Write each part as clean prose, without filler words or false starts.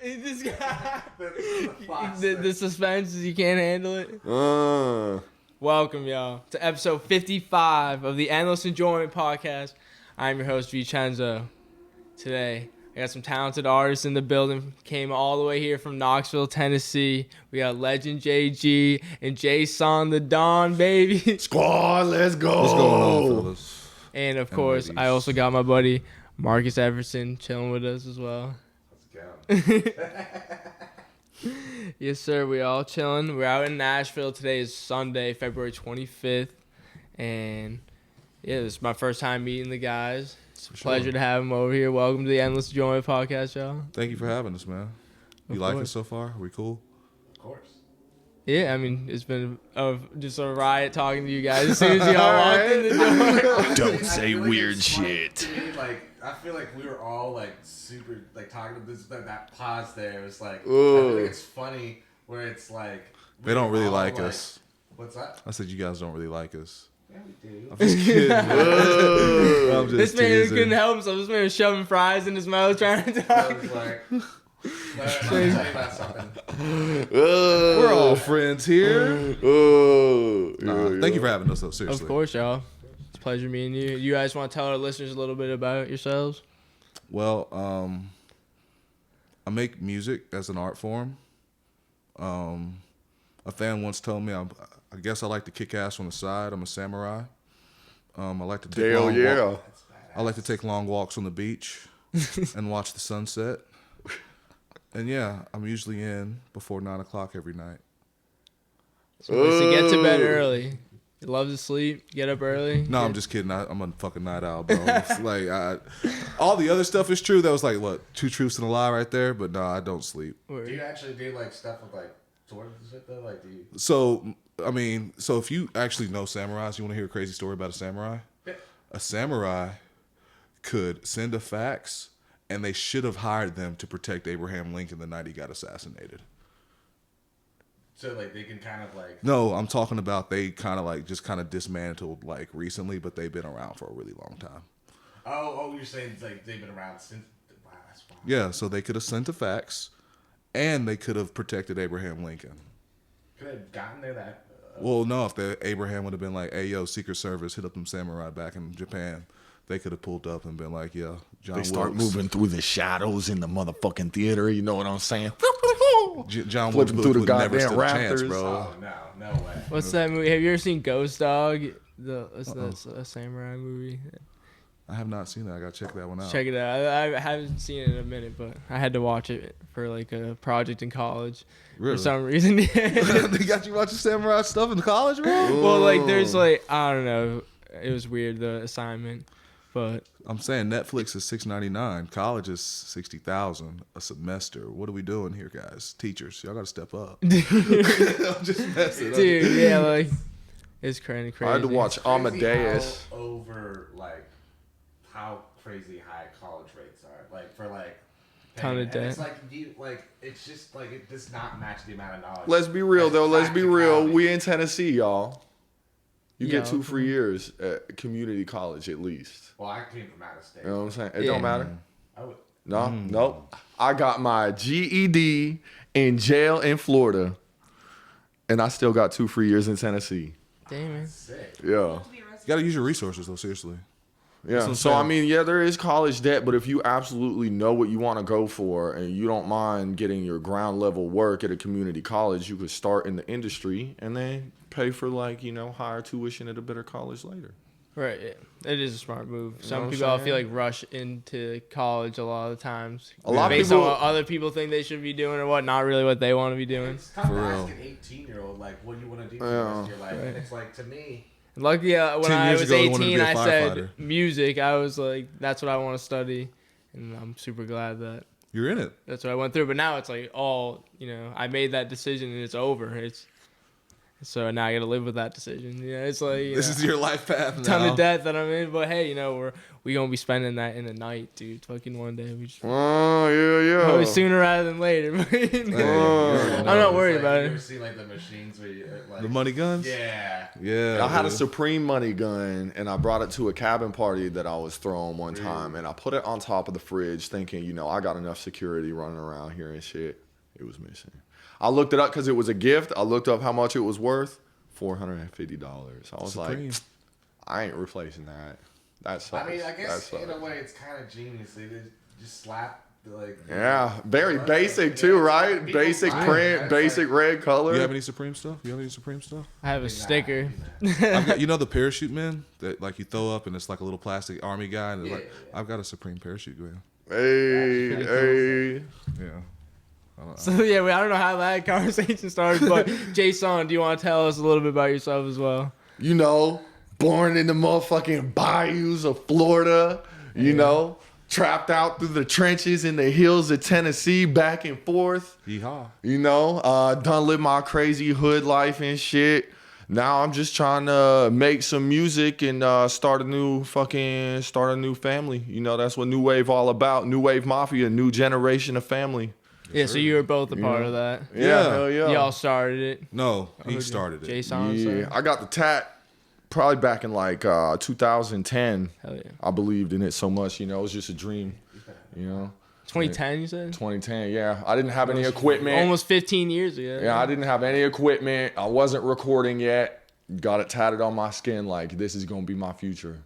This guy. The suspense is you can't handle it. Welcome, y'all, to episode 55 of the Endless Enjoyment Podcast. I'm your host, Chenzo. Today, I got some talented artists in the building. Came all the way here from Knoxville, Tennessee. We got Legend JG and Jason the Don, baby. Squad, let's go. What's going on, fellas? And, of course, I also got my buddy Marcus Edvardsson chilling with us as well. Let's go. Yes, sir. We all chilling. We're out in Nashville. Today is Sunday, February 25th. And, yeah, this is my first time meeting the guys. It's a pleasure to have them over here. Welcome to the Endless Enjoyment Podcast, y'all. Thank you for having us, man. You like us so far? Are we cool? Of course. Yeah, I mean, it's been just a riot talking to you guys as soon as y'all walked in the door. Don't say weird shit. I feel like we were all like super like talking to this that pause there. It was like I Ooh. think it's funny where it's like They don't really all, like us. What's that? I said you guys don't really like us. Yeah, we do. I'm just kidding. I'm just This man teasing. couldn't help himself. This man was shoving fries in his mouth trying to I talk. was like, let me tell you about something. We're all friends here. Thank you for having us, though. Seriously. Of course, y'all. It's a pleasure meeting you. You guys want to tell our listeners a little bit about yourselves? Well, I make music as an art form. A fan once told me, I guess I like to kick ass on the side. I'm a samurai. I like to take I like to take long walks on the beach and watch the sunset. And yeah, I'm usually in before 9 o'clock every night. So get to bed early. You love to sleep. Get up early. No, I'm just kidding. I'm a fucking night owl, bro. It's like all the other stuff is true. That was like what, 2 truths and a lie right there. But no, I don't sleep. Do you actually do like stuff with like swords and shit though? Like do you? So I mean, so if you actually know samurais, you want to hear a crazy story about a samurai? Yeah. A samurai could send a fax, and they should have hired them to protect Abraham Lincoln the night he got assassinated. So like they can kind of like. No, I'm talking about they kind of like just kind of dismantled like recently, but they've been around for a really long time. Oh, you're saying it's like they've been around since. Wow, that's wild. Yeah, so they could have sent a fax, and they could have protected Abraham Lincoln. Could have gotten there that. Well, no, if Abraham would have been like, hey, yo, Secret Service, hit up them samurai back in Japan, they could have pulled up and been like, yeah, John They start Wilkes. moving through the shadows in the motherfucking theater. You know what I'm saying? John Flipping Wilkes through the would never goddamn stood a chance, rafters. bro. Oh no way. What's that movie? Have you ever seen Ghost Dog? It's a samurai movie. I have not seen that. I got to check that one out. Check it out. I haven't seen it in a minute, but I had to watch it for like a project in college. Really? For some reason. They got you watching samurai stuff in college, bro? Well, like there's like I don't know. It was weird the assignment, but I'm saying Netflix is $6.99. College is $60,000 a semester. What are we doing here, guys? Teachers, y'all got to step up. I'm just messing. dude, yeah, like it's crazy. I had to watch Amadeus. How over like how crazy high college rates are. Like for like. Ton of and debt. It's like it's just like it does not match the amount of knowledge. Let's be real, though. Let's be real. Practicality. We in Tennessee, y'all. You Yeah, get 2 okay. free years at community college at least. Well, I came from out of state. You know what I'm saying? It Yeah. don't matter. I would. No, nope. I got my GED in jail in Florida, and I still got 2 free years in Tennessee. Damn it. Sick. Yeah. You got to use your resources, though, seriously. Yeah. what I'm So, I saying. mean, yeah, there is college debt, but if you absolutely know what you want to go for and you don't mind getting your ground level work at a community college, you could start in the industry and then pay for, like, you know, higher tuition at a better college later. Right, yeah. It is a smart move. know Some what people I'm I feel saying? like rush into college a lot of the times. A lot of based people- on what other people think they should be doing or what, not really what they want to be doing. It's tough to For ask real. an 18-year-old like what you want to do for the rest of your life. Right. And it's like to me. Luckily, when 10 I years was ago, you wanted to 18, be a I said firefighter. music. I was like, that's what I want to study. And I'm super glad that You're in it. that's what I went through. But now it's like all, I made that decision and it's over. So now I got to live with that decision. It's like This is your life path now. ton of debt that I'm in. But hey, we gonna be spending that in a night, dude. Fucking one day we just. Oh, yeah. Probably sooner rather than later. I'm not worried about it. You ever seen like the machines where you like The money guns? Yeah. Yeah. I had a Supreme money gun, and I brought it to a cabin party that I was throwing one time, and I put it on top of the fridge thinking, you know, I got enough security running around here and shit. It was missing. I looked it up because it was a gift. I looked up how much it was worth. $450. I was Supreme. like, I ain't replacing that. That sucks. I mean, I guess in a way it's kind of genius. They just slap like. Yeah, very basic too, right? Basic print, basic red color. You have any Supreme stuff? I have a sticker. You know the parachute man that like you throw up and it's like a little plastic army guy and like I've got a Supreme parachute man. Hey. Yeah. So yeah, I don't know how that conversation started, but Jason, do you want to tell us a little bit about yourself as well? You know, born in the motherfucking bayous of Florida, you know, trapped out through the trenches in the hills of Tennessee, back and forth. Yeehaw. You know, done live my crazy hood life and shit. Now I'm just trying to make some music and start a new family. You know, that's what New Wave all about. New Wave Mafia, new generation of family. Yeah, so you were both a part of that. Yeah, hell yeah. Y'all started it. No, he started it. Jason. Yeah, I got the tat probably back in like 2010. Hell yeah. I believed in it so much, you know, it was just a dream, you know. 2010, you said? 2010, yeah. I didn't have any equipment. Almost 15 years ago. Yeah, I didn't have any equipment. I wasn't recording yet. Got it tatted on my skin like this is going to be my future.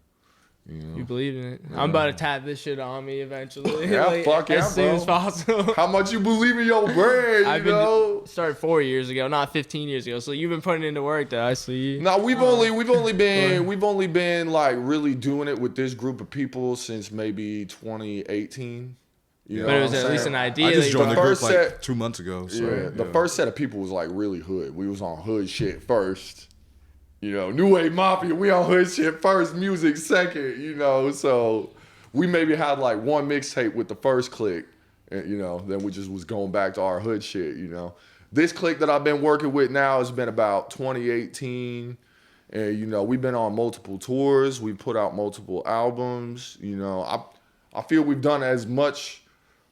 You know? You believe in it. I'm about to tat this shit on me eventually. Yeah, like, fuck yeah, as soon as possible. How much you believe in your brain, I've you know? been started 4 years ago, not 15 years ago. So you've been putting into work though. I see. No, we've only been like really doing it with this group of people since maybe 2018. You know But it was what I'm at least saying? an idea. I just that joined the you- group first like set- 2 months ago. So, Yeah, the first set of people was like really hood. We was on hood shit first. You know, New Wave Mafia, we on hood shit first, music second, you know. So we maybe had like one mixtape with the first clique, and, you know, then we just was going back to our hood shit, you know. This clique that I've been working with now has been about 2018. And, you know, we've been on multiple tours. We've put out multiple albums. You know, I feel we've done as much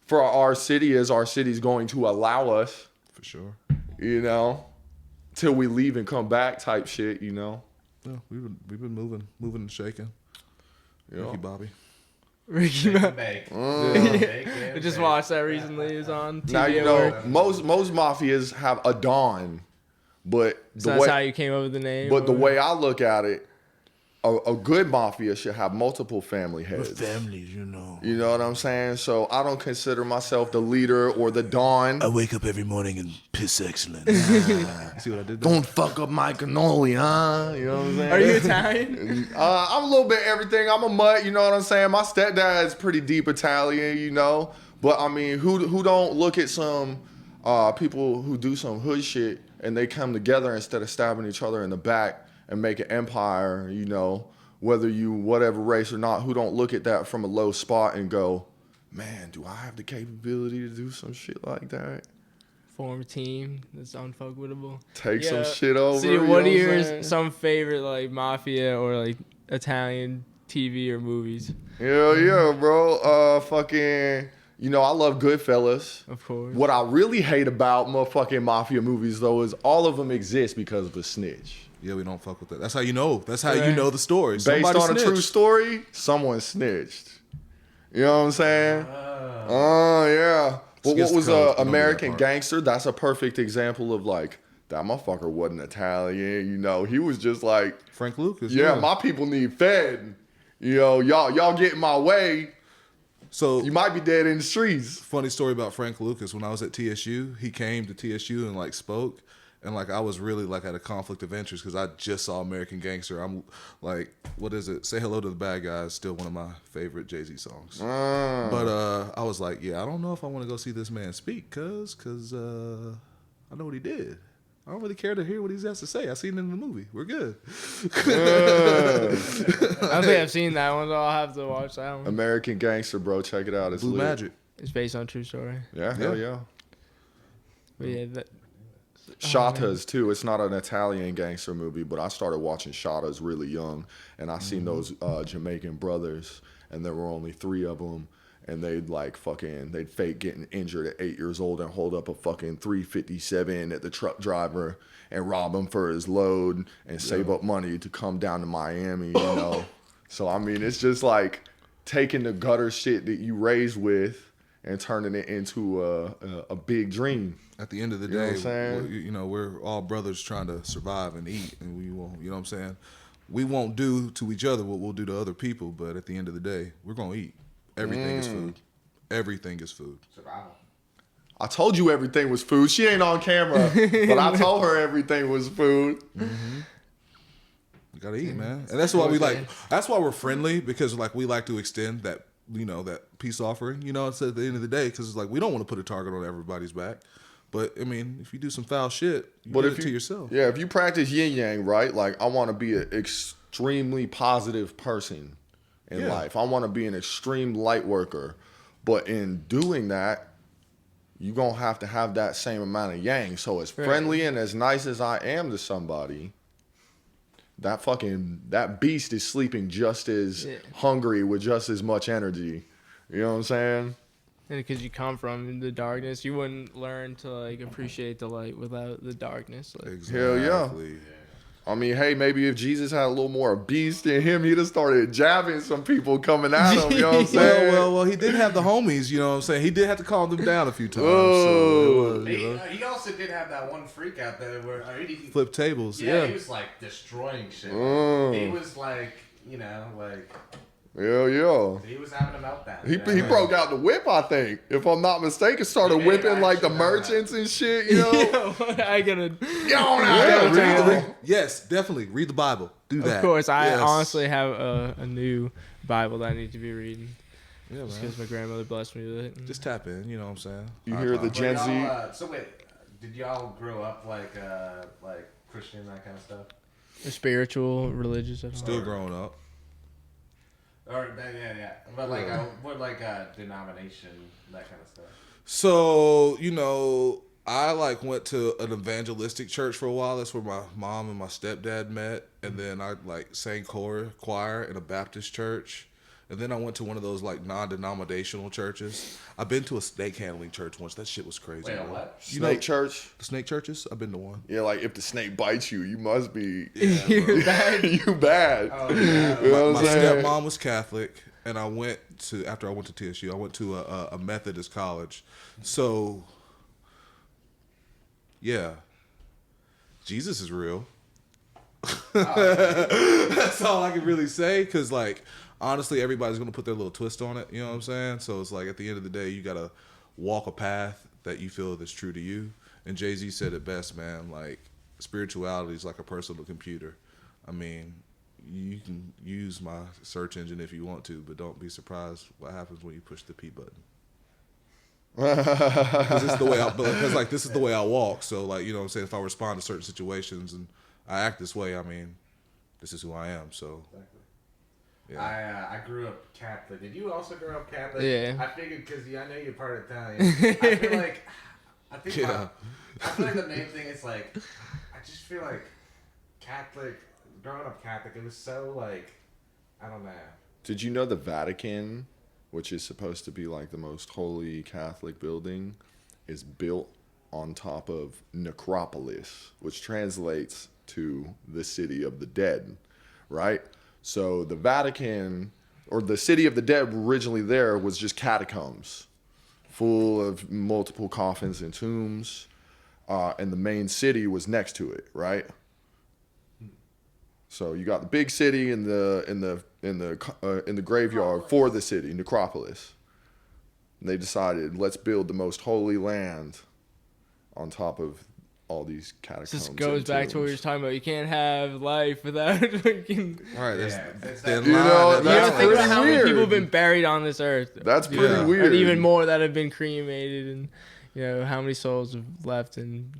for our city as our city's going to allow us. For sure. You know, till we leave and come back type shit, you know. Yeah, we've been moving and shaking. Yeah. Ricky Bobby. Ricky Bake, Ma- bake. I just watched that recently. It was on TV. Now, you at know, work. most mafias have a Don, but So that's how you came up with the name? but the or- way I look at it, a good mafia should have multiple family heads. Families, you know. You know what I'm saying? So I don't consider myself the leader or the Don. I wake up every morning and piss excellent. See what I did there? Don't fuck up my cannoli, huh? You know what I'm saying? Are you Italian? I'm a little bit everything. I'm a mutt, you know what I'm saying? My stepdad's pretty deep Italian, you know? But, I mean, who don't look at some people who do some hood shit and they come together instead of stabbing each other in the back and make an empire, you know, whether you whatever race or not, who don't look at that from a low spot and go, man, do I have the capability to do some shit like that? Form a team that's unfuckwittable. Take Yeah. some shit over. See, you what know are your I'm saying? some favorite like mafia or like Italian TV or movies? Hell yeah, bro. Fucking, you know, I love Goodfellas. Of course. What I really hate about motherfucking mafia movies, though, is all of them exist because of a snitch. Yeah, we don't fuck with that. That's how you know. That's how you know the story. Based Somebody on a true snitched. story, someone snitched. You know what I'm saying? Oh, yeah. But Against what was the code. We don't do that American part. Gangster? That's a perfect example of, like, that motherfucker wasn't Italian, you know. He was just like, Frank Lucas. yeah, my people need fed. You know, y'all get in my way, So you might be dead in the streets. funny story about Frank Lucas. When I was at TSU, he came to TSU and like spoke, and like I was really like at a conflict of interest because I just saw American Gangster. I'm like, what is it? Say Hello to the Bad Guys. Still one of my favorite Jay-Z songs. But I was like, yeah, I don't know if I want to go see this man speak, cause I know what he did. I don't really care to hear what he has to say. I seen it in the movie. We're good. I don't think I've seen that one, so I'll have to watch that one. American Gangster, bro. Check it out. It's Blue lit. Magic. It's based on a true story. Yeah, hell yeah. But yeah, that, Shotta's too. It's not an Italian gangster movie, but I started watching Shotta's really young, and I seen those Jamaican brothers, and there were only 3 of them, and they'd fake getting injured at 8 years old and hold up a fucking 357 at the truck driver and rob him for his load and save up money to come down to Miami, you know. So I mean, it's just like taking the gutter shit that you raised with and turning it into a big dream. At the end of the day, we're all brothers trying to survive and eat, and we won't, you know what I'm saying? We won't do to each other what we'll do to other people, but at the end of the day, we're going to eat. Everything is food. Everything is food. Survival. I told you everything was food. She ain't on camera, but I told her everything was food. Mm-hmm. You gotta eat, man, and that's why we like. That's why we're friendly, because like we like to extend that, that peace offering. It's at the end of the day, because it's like we don't want to put a target on everybody's back. But I mean, if you do some foul shit, you do it to yourself. Yeah, if you practice yin yang, right? Like I want to be an extremely positive person in life. I want to be an extreme light worker, but in doing that, you're going to have that same amount of yang. So as friendly and as nice as I am to somebody, that beast is sleeping just as hungry with just as much energy. You know what I'm saying? And because you come from the darkness, you wouldn't learn to like appreciate the light without the darkness. Like. Exactly. Hell yeah. I mean, hey, maybe if Jesus had a little more beast in him, he'd have started jabbing some people coming at him. You know what I'm saying? Well, he did have the homies. You know what I'm saying? He did have to calm them down a few times. So he also did have that one freak out there where he flip tables. Yeah, he was like destroying shit. He was like, Hell yeah. He was having a meltdown. He broke out the whip, I think. If I'm not mistaken, started whipping like the merchants and shit, you know? I gotta get on out there. Yes, definitely. Read the Bible. Do that. Of course. I honestly have a new Bible that I need to be reading. Yeah, just because my grandmother blessed me with it. Just tap in, you know what I'm saying? You hear the Gen Z. So wait, did y'all grow up like Christian, that kind of stuff? Spiritual, religious. Still growing up. Or yeah. But what denomination, that kind of stuff. So, I went to an evangelistic church for a while. That's where my mom and my stepdad met. And then I sang choir in a Baptist church. And then I went to one of those non-denominational churches. I've been to a snake handling church once. That shit was crazy. Wait, what? Snake church? The snake churches? I've been to one. Yeah, if the snake bites you, you must be you bad. You bad. Oh, yeah. You know what my I'm saying? stepmom was Catholic, and after I went to TSU, I went to a Methodist college. So, yeah, Jesus is real. That's all I can really say, because honestly, everybody's going to put their little twist on it. You know what I'm saying? So it's at the end of the day, you got to walk a path that you feel that's true to you. And Jay-Z said it best, man. Spirituality is like a personal computer. I mean, you can use my search engine if you want to, but don't be surprised what happens when you push the P button. Because this is the way I walk. So, you know what I'm saying? If I respond to certain situations and I act this way, I mean, this is who I am. So. Exactly. Yeah. I grew up Catholic. Did you also grow up Catholic? Yeah. I figured because I know you're part Italian. I feel like the main thing is I just feel like growing up Catholic, it was so I don't know. Did you know the Vatican, which is supposed to be the most holy Catholic building, is built on top of necropolis, which translates to the city of the dead, right? So the Vatican, or the city of the dead originally there, was just catacombs full of multiple coffins and tombs, and the main city was next to it, right? So you got the big city in the graveyard for the city, necropolis. And they decided, let's build the most holy land on top of all these catacombs. This goes back to what you were talking about. You can't have life without freaking. All right, that's think about how many people have been buried on this earth. That's pretty weird. And even more that have been cremated, and how many souls have left and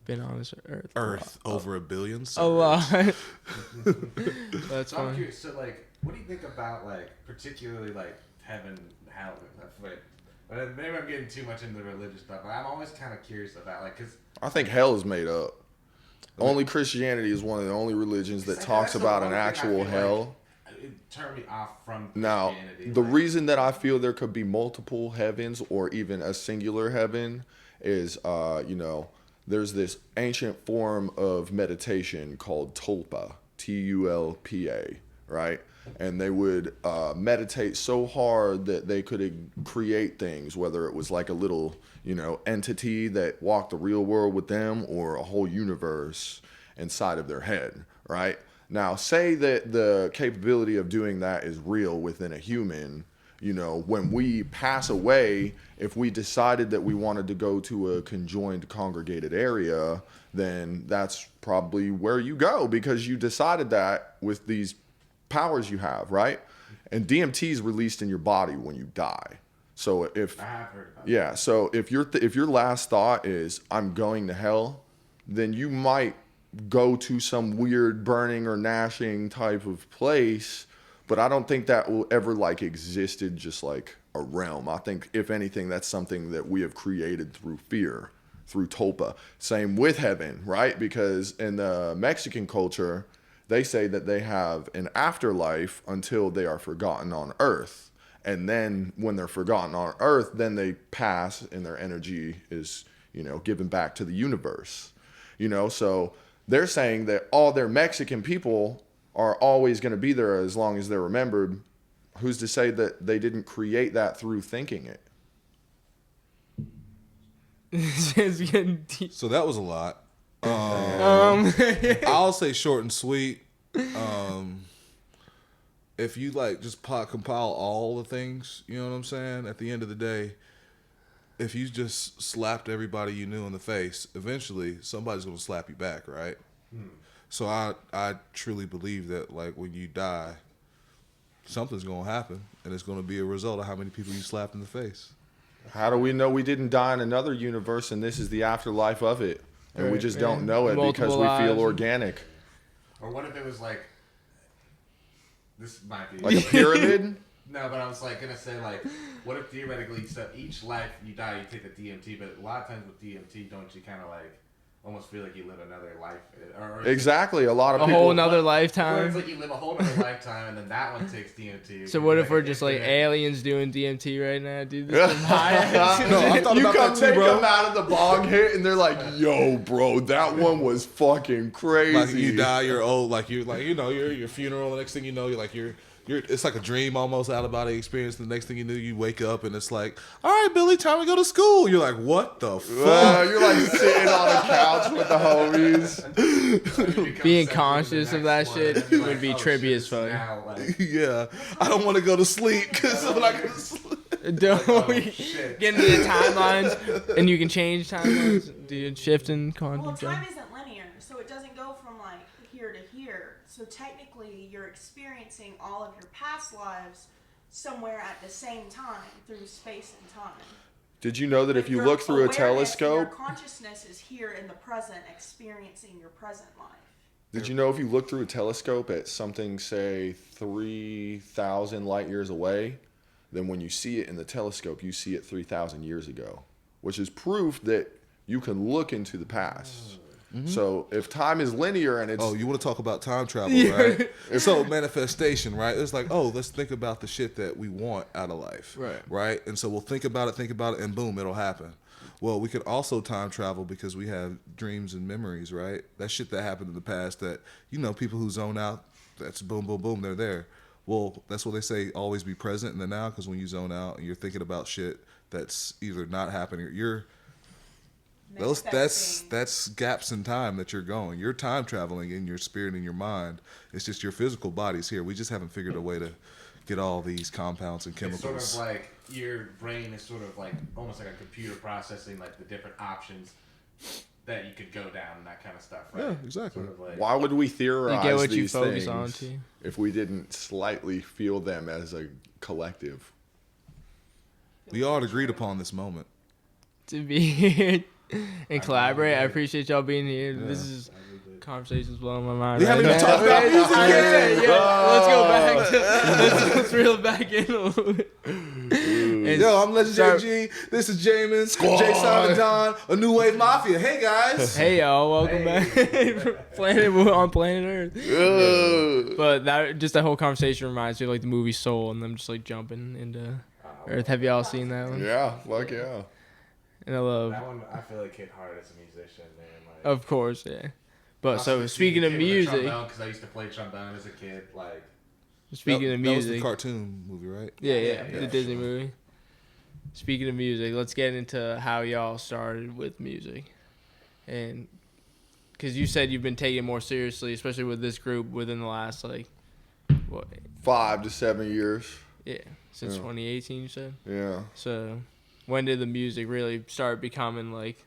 been on this earth. Over a billion. A lot. That's fine. Curious, so what do you think about particularly heaven and hell? Maybe I'm getting too much into the religious stuff, but I'm always kind of curious about because I think hell is made up. Only Christianity is one of the only religions that talks about an actual hell. turn me off from now, Christianity. The reason that I feel there could be multiple heavens or even a singular heaven is, there's this ancient form of meditation called tulpa, Tulpa, right? And they would meditate so hard that they could create things, whether it was like a little, entity that walked the real world with them or a whole universe inside of their head, right? Now, say that the capability of doing that is real within a human. When we pass away, if we decided that we wanted to go to a conjoined congregated area, then that's probably where you go because you decided that with these powers you have, right? And DMT is released in your body when you die. So if I have heard about yeah, so if your last thought is I'm going to hell, then you might go to some weird burning or gnashing type of place. But I don't think that will ever existed just like a realm. I think if anything, that's something that we have created through fear, through tulpa. Same with heaven, right? Because in the Mexican culture, they say that they have an afterlife until they are forgotten on earth. And then when they're forgotten on earth, then they pass and their energy is, given back to the universe. So they're saying that all their Mexican people are always going to be there as long as they're remembered. Who's to say that they didn't create that through thinking it? It's getting deep. So that was a lot. I'll say short and sweet. If you just compile all the things, you know what I'm saying? At the end of the day, if you just slapped everybody you knew in the face, eventually somebody's going to slap you back, right? So I truly believe that when you die, something's going to happen, and it's going to be a result of how many people you slapped in the face. How do we know we didn't die in another universe and this is the afterlife of it? And we just don't know it because we feel organic. Or what if it was this might be like a pyramid? No, but I was gonna say what if theoretically, so each life you die, you take the DMT, but a lot of times with DMT, don't you kind of almost feel like you live another life? Or exactly, a lot of people. A whole nother lifetime. It's like you live a whole other lifetime, and then that one takes DMT. So what if we're just aliens doing DMT right now, dude? This is high. I thought about that too, bro. Come out of the bong hit, and they're like, "Yo, bro, that one was fucking crazy." You die, you're old, your funeral. The next thing you know, you're it's like a dream, almost out of body experience. The next thing you know, you wake up and it's like, all right, Billy, time to go to school. You're like, what the fuck? You're sitting on a couch with the homies. Being conscious of that shit would be trippy as fuck. Yeah, I don't want to go to sleep because I'm not going to sleep. Don't get into the timelines, and you can change timelines. Do shift and content. Well, time isn't linear, so it doesn't go from here to here. So technically, you're experiencing all of your past lives somewhere at the same time through space and time. Did you know that if you look through a telescope, your consciousness is here in the present, experiencing your present life. Did you know if you look through a telescope at something, say 3,000 light years away, then when you see it in the telescope, you see it 3,000 years ago, which is proof that you can look into the past. Mm-hmm. So if time is linear and it's... Oh, you want to talk about time travel, right? So manifestation, right? It's let's think about the shit that we want out of life. Right? And so we'll think about it, and boom, it'll happen. Well, we could also time travel because we have dreams and memories, right? That shit that happened in the past that, people who zone out, that's boom, boom, boom, they're there. Well, that's what they say, always be present in the now, because when you zone out and you're thinking about shit that's either not happening or you're... That's gaps in time that you're going. You're time traveling in your spirit and your mind. It's just your physical body's here. We just haven't figured a way to get all these compounds and chemicals. It's sort of your brain is sort of almost like a computer processing the different options that you could go down and that kind of stuff, right? Yeah, exactly. Sort of why would we theorize you get what these you focus things on too, if we didn't slightly feel them as a collective? We all agreed upon this moment. To be here and collaborate. I appreciate y'all being here. Yeah. This is conversations blowing my mind. We haven't even talked about music. Let's go back. Let's reel it back in a little bit. Yo, I'm Legendary G. This is Jamin. Jay Simon Don. A new Wave Mafia. Hey guys. Hey y'all, welcome back. on Planet Earth. But that whole conversation reminds me of like the movie Soul and them just like jumping into Earth. Have y'all seen that one? Yeah, fuck yeah. And I love that one. I feel like hit hard as a musician, man. Like, of course, yeah. But so speaking of music, because I used to play trombone as a kid, like. Speaking of music, that was the cartoon movie, right? Yeah, the Disney movie. Speaking of music, let's get into how y'all started with music, and because you said you've been taking it more seriously, especially with this group within the last 5 to 7 years. Yeah, since 2018, you said. Yeah. So, when did the music really start becoming like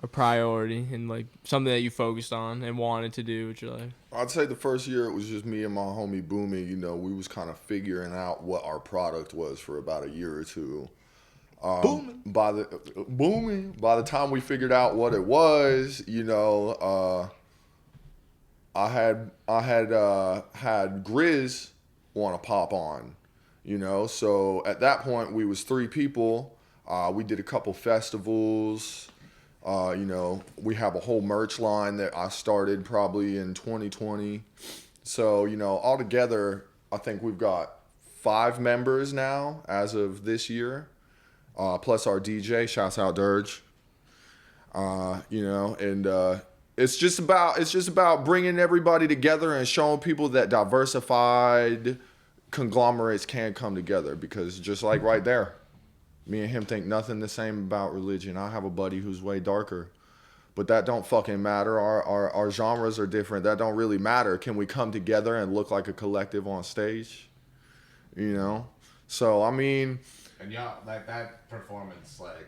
a priority and like something that you focused on and wanted to do with your life? I'd say the first year it was just me and my homie Boomy. You know, we was kind of figuring out what our product was for about a year or two. By the time we figured out what it was, you know, I had Grizz want to pop on, you know. So at that point we was 3 people. We did a couple festivals. You know, we have a whole merch line that I started probably in 2020. So, you know, altogether, I think we've got 5 members now as of this year, plus our DJ. Shouts out Dirge. You know, and it's just about bringing everybody together and showing people that diversified conglomerates can come together, because just like right there, me and him think nothing the same about religion. I have a buddy who's way darker, but that don't fucking matter. Our genres are different. That don't really matter. Can we come together and look like a collective on stage? You know? So, I mean... And y'all, like, that performance, like,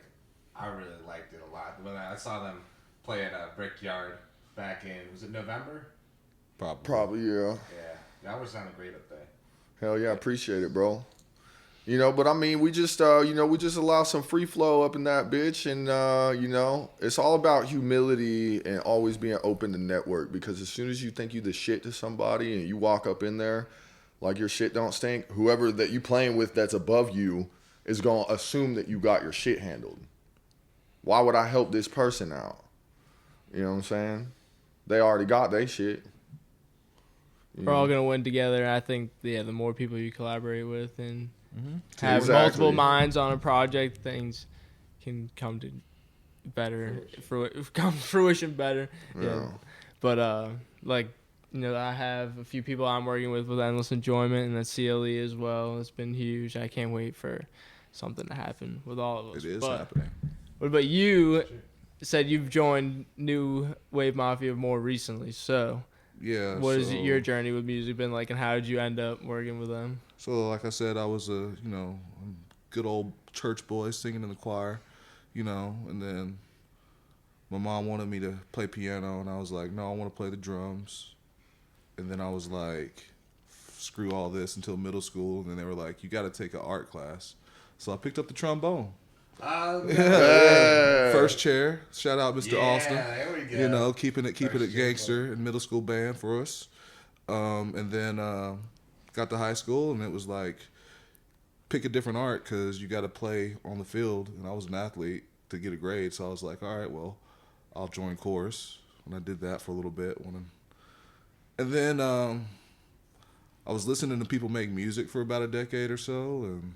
I really liked it a lot. When I saw them play at a Brickyard back in, was it November? Probably, yeah. Yeah, y'all were sounding great up there. Hell yeah, appreciate it, bro. You know, but I mean, we just allow some free flow up in that bitch. And, you know, it's all about humility and always being open to network. Because as soon as you think you the shit to somebody and you walk up in there like your shit don't stink, whoever that you playing with that's above you is going to assume that you got your shit handled. Why would I help this person out? You know what I'm saying? They already got their shit. We're all going to win together. I think, the more people you collaborate with and... have multiple minds on a project, things can come to fruition better. Yeah. But like, you know, I have a few people I'm working with Endless Enjoyment, and that's CLE as well. It's been huge. I can't wait for something to happen with all of us. It is happening. What about you? Said you've joined New Wave Mafia more recently, so yeah. What has your journey with music been like, and how did you end up working with them? So, like I said, I was a good old church boy singing in the choir, you know, and then my mom wanted me to play piano, and I was like, no, I want to play the drums. And then I was like, screw all this until middle school, and then they were like, you got to take an art class. So I picked up the trombone. First chair. Shout out Mr. Austin. There we go. You know, keeping it gangster in middle school band for us. And then got to high school, and it was like, pick a different art because you got to play on the field. And I was an athlete to get a grade, so I was like, all right, well, I'll join chorus. And I did that for a little bit. And then I was listening to people make music for about a decade or so, and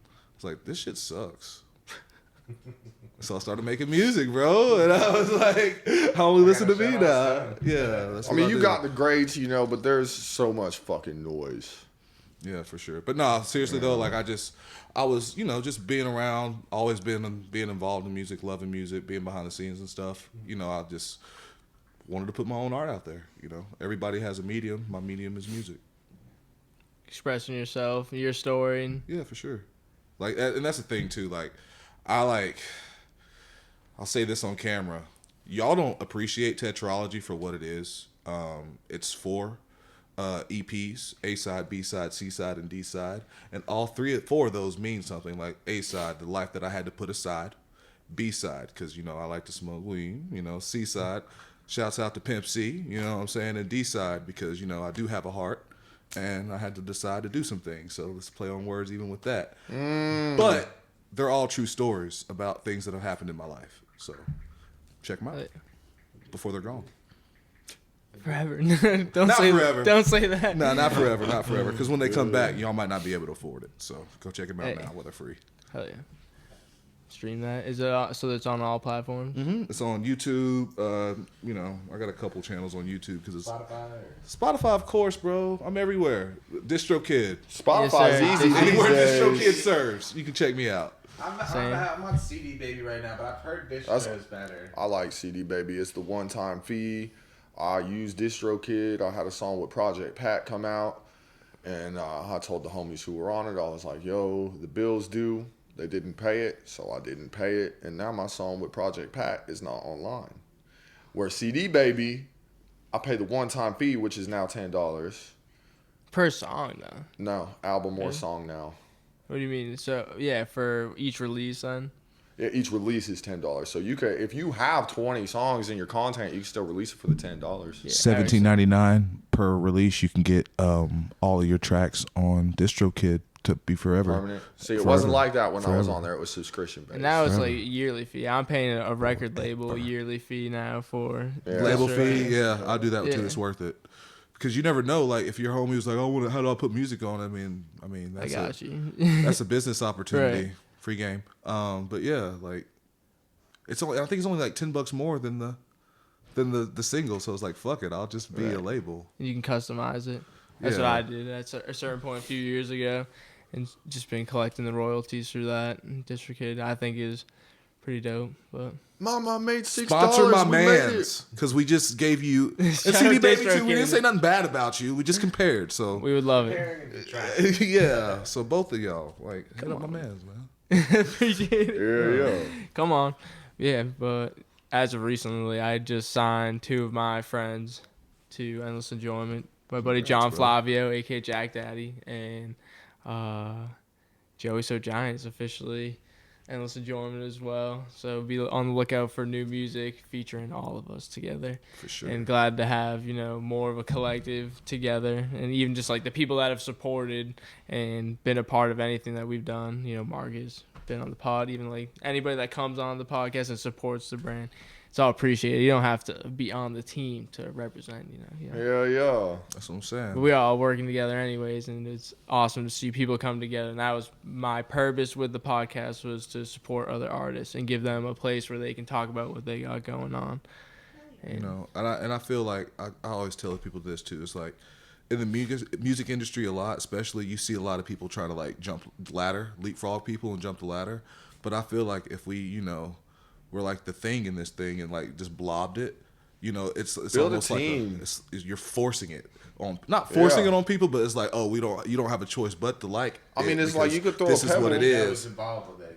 I was like, this shit sucks. So I started making music, bro, and I was like, I only listen to me now. Yeah, that's I mean, you got the grades, you know, but there's so much fucking noise. Yeah, for sure. But no, seriously though, like I was, you know, just being around, always being involved in music, loving music, being behind the scenes and stuff. You know, I just wanted to put my own art out there. You know, everybody has a medium. My medium is music. Expressing yourself, your story. Yeah, for sure. Like, and that's the thing too. Like, I'll say this on camera. Y'all don't appreciate Tetralogy for what it is. It's 4 EPs, A side, B side, C side, and D side, and all 4 of those mean something. Like A side, the life that I had to put aside. B side, because, you know, I like to smoke weed. You know, C side, shouts out to Pimp C. You know what I'm saying? And D side, because, you know, I do have a heart, and I had to decide to do some things. So let's play on words even with that. But they're all true stories about things that have happened in my life. So check them out before they're gone. Forever. Not forever. Don't say that. No, not forever. Not forever. Because when they come back, y'all might not be able to afford it. So go check them out now while they're free. Hell yeah. Stream that. Is it so it's on all platforms? Mm-hmm. It's on YouTube. I got a couple channels on YouTube because it's Spotify, of course, bro. I'm everywhere. DistroKid. Spotify's easy. Anywhere DistroKid serves, you can check me out. I'm on CD Baby right now, but I've heard Distro is better. I like CD Baby. It's the one-time fee. I use DistroKid. I had a song with Project Pat come out, and I told the homies who were on it, I was like, yo, the bill's due. They didn't pay it, so I didn't pay it. And now my song with Project Pat is not online. Where CD Baby, I pay the one-time fee, which is now $10. Per song, though? No, album or song now. What do you mean? So, yeah, for each release, then? Yeah, each release is $10. So you could, if you have 20 songs in your content, you can still release it for the $10. Yeah, $17.99 per release. You can get all of your tracks on DistroKid to be forever. Permanent. See, it wasn't like that when I was on there. It was subscription based. And now it's like a yearly fee. I'm paying a record label yearly fee now for label fee. Yeah, I'll do that too. It's worth it. Because you never know, like if your homie was like, "Oh, how do I put music on?" I mean, that's I got you. That's a business opportunity, Right. Free game. But yeah, like I think it's only like $10 more than the single. So it's like, fuck it, I'll just be a label. You can customize it. That's what I did at a certain point a few years ago, and just been collecting the royalties through that. And DistroKid, I think, is pretty dope. But Mama made $6. Sponsor my mans, because we just gave you and CD Baby too. We didn't say nothing bad about you. We just compared, so we would love it. Yeah. So both of y'all, like, hit up my mans, man. Appreciate it. Yeah. Come on. Yeah, but as of recently, I just signed 2 of my friends to Endless Enjoyment. My buddy John Flavio, a.k.a. Jack Daddy, and Joey So Giant is officially Endless Enjoyment as well. So be on the lookout for new music featuring all of us together. For sure. And glad to have, more of a collective together. And even just like the people that have supported and been a part of anything that we've done. Mark has been on the pod. Even like anybody that comes on the podcast and supports the brand. It's all appreciated. You don't have to be on the team to represent, Yeah. That's what I'm saying. But we're all working together anyways, and it's awesome to see people come together. And that was my purpose with the podcast, was to support other artists and give them a place where they can talk about what they got going on. And, and I feel like I always tell people this too. It's like in the music industry a lot, especially, you see a lot of people try to like jump ladder, leapfrog people and jump the ladder. But I feel like if we, we're like the thing in this thing and like just blobbed it, it's Build almost a team. like you're forcing it on, not forcing it on people, but it's like, oh, you don't have a choice but to like. I mean, it's like you could throw this a is pebble. what it is.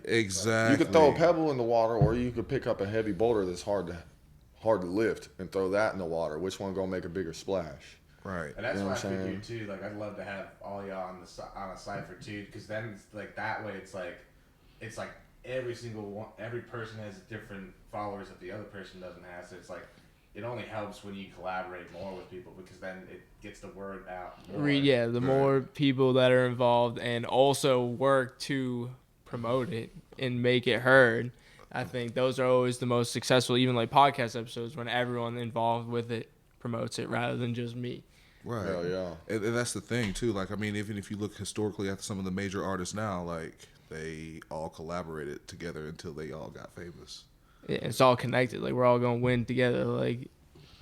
Exactly. You could throw a pebble in the water, or you could pick up a heavy boulder that's hard to lift and throw that in the water. Which one gonna make a bigger splash? Right. And that's why I figured too. Like, I'd love to have all y'all on a cipher too, because then it's like that way. It's like every single one, every person has different followers that the other person doesn't have. So it's like, it only helps when you collaborate more with people, because then it gets the word out more. Yeah, the more people that are involved and also work to promote it and make it heard, I think those are always the most successful, even like podcast episodes, when everyone involved with it promotes it rather than just me. Right. Hell yeah. And that's the thing too. Like, I mean, even if you look historically at some of the major artists now, like, they all collaborated together until they all got famous. Yeah, it's all connected. Like, we're all gonna win together. Like,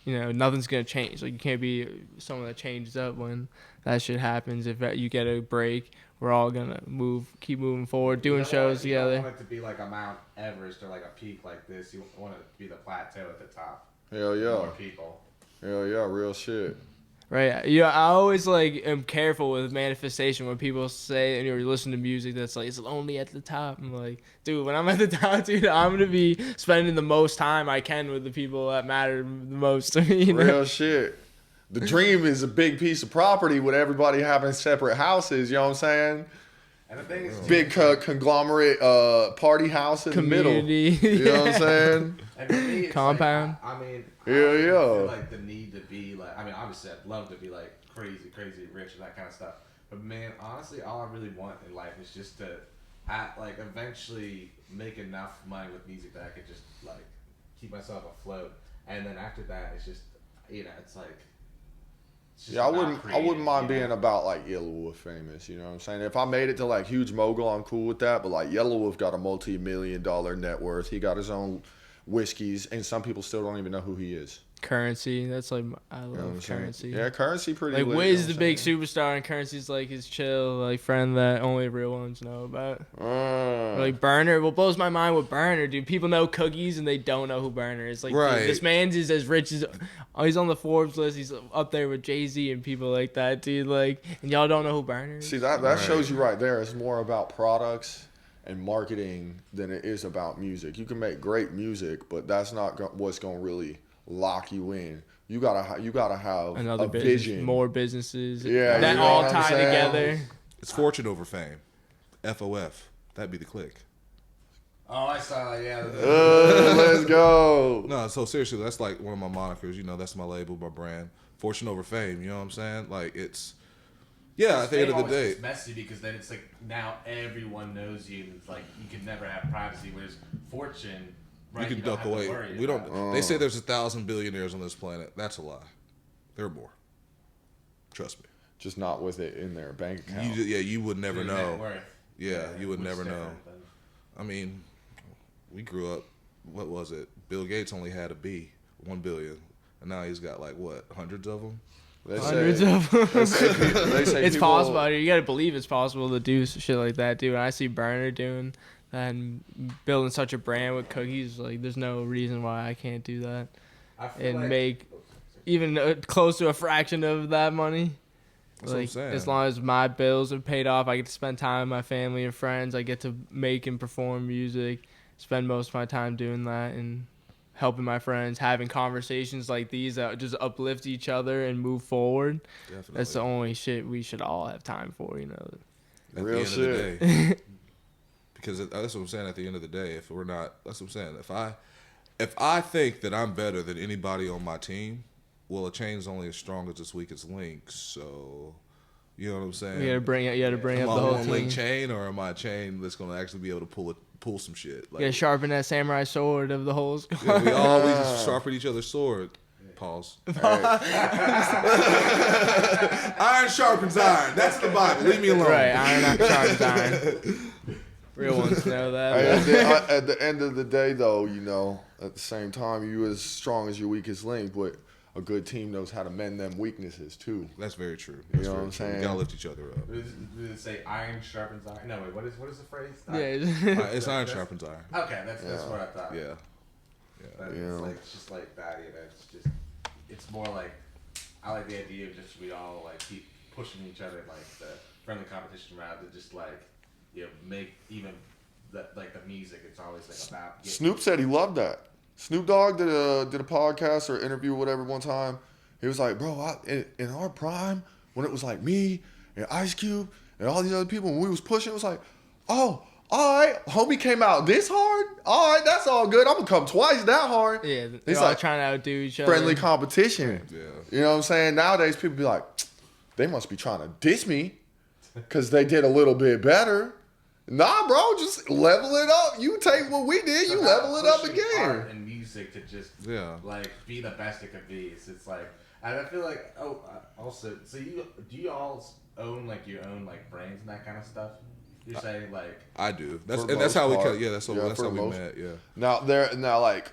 nothing's gonna change. Like, you can't be someone that changes up when that shit happens. If you get a break, we're all gonna keep moving forward, doing shows together. You don't want it to be like a Mount Everest or like a peak like this. You want it to be the plateau at the top. Hell yeah. More people. Hell yeah, real shit. Right. Yeah, I always am careful with manifestation when people say, and you listen to music that's like, it's only at the top. I'm like, dude, when I'm at the top, dude, I'm gonna be spending the most time I can with the people that matter the most to me. Real shit. The dream is a big piece of property with everybody having separate houses. You know what I'm saying? And the thing is, big conglomerate party house in community. The middle. You know what I'm saying? And for me, it's compound. Like, I mean, Yeah. I feel like the need to be like, I mean, obviously I'd love to be like crazy rich and that kind of stuff. But man, honestly, all I really want in life is just to like eventually make enough money with music that I could just like keep myself afloat. And then after that, it's just it's like. Yeah, I wouldn't mind being about like Yellowwolf famous. You know what I'm saying? If I made it to like huge mogul, I'm cool with that. But like Yellowwolf got a multi-million-dollar net worth. He got his own whiskeys, and some people still don't even know who he is. Currency, that's like I love Currency. Yeah, Currency pretty. Like Wiz, the big superstar, and Currency's like his chill like friend that only real ones know about. Like Burner, what blows my mind with Burner, dude. People know Cookies and they don't know who Burner is. Like dude, this man's is as rich as he's on the Forbes list. He's up there with Jay-Z and people like that, dude. Like, and y'all don't know who Burner is. See that shows you right there. It's more about products and marketing than it is about music. You can make great music, but that's not what's gonna really lock you in. You gotta have another vision, more businesses, that all tie together. It's fortune over fame. FOF, that'd be the click. Oh, I saw that. Yeah. Let's go. No, so seriously, that's like one of my monikers. You know, that's my label, my brand. Fortune over fame. You know what I'm saying? Like it's. Yeah, at the end of the day, it's messy because then it's like now everyone knows you. And it's like you can never have privacy. Whereas fortune. Right, you can duck away. We don't. They say there's 1,000 billionaires on this planet. That's a lie. There are more. Trust me. Just not with it in their bank account. You would never know. Yeah, you would never know. I mean, we grew up. What was it? Bill Gates only had a B, 1 billion, and now he's got like what, hundreds of them. Hundreds of them. They say it's possible. You gotta believe it's possible to do shit like that, dude. I see Burner doing. And building such a brand with Cookies, like there's no reason why I can't do that and make even close to a fraction of that money. That's like what I'm saying. As long as my bills are paid off, I get to spend time with my family and friends. I get to make and perform music, spend most of my time doing that and helping my friends, having conversations like these that just uplift each other and move forward. Definitely. That's the only shit we should all have time for, you know. At Real the end shit. of the day. Because that's what I'm saying. At the end of the day, if we're not, that's what I'm saying. If I think that I'm better than anybody on my team, well, a chain's only as strong as its weakest link. So, you know what I'm saying? You got to bring up the am I whole one team. link chain, or am I a chain that's going to actually be able to pull some shit? Like, You got to sharpen that samurai sword of the whole squad. Yeah, we always sharpen each other's sword. Pause. Iron sharpens iron. That's the Bible. Leave me alone. Right, iron sharpens iron. Real ones know that. At the end of the day, though, you know, at the same time, you as strong as your weakest link, but a good team knows how to mend them weaknesses too. That's very true. You know what I'm saying? We gotta lift each other up. Does it say iron sharpens iron? No, wait. What is the phrase? Yeah. It's iron sharpens iron. Okay, that's what I thought. Yeah. It's just like that. It's more like I like the idea of just we all like keep pushing each other like the friendly competition route to just like make even the music. It's always like about. Snoop said he loved that. Snoop Dogg did a podcast or interview or whatever one time. He was like, bro, in our prime, when it was like me and Ice Cube and all these other people, when we was pushing, it was like, oh, all right, homie came out this hard. All right, that's all good. I'm gonna come twice that hard. Yeah, he's all like trying to outdo each other. Friendly competition. Yeah. You know what I'm saying? Nowadays, people be like, they must be trying to diss me because they did a little bit better. Nah, bro, just level it up. You take what we did, you level it up again. Art and music to just like be the best it could be. It's like, and I feel like also, so do you all own like your own like brands and that kind of stuff? You're saying like I do. That's how we met. Yeah, that's how we met. Yeah. Now like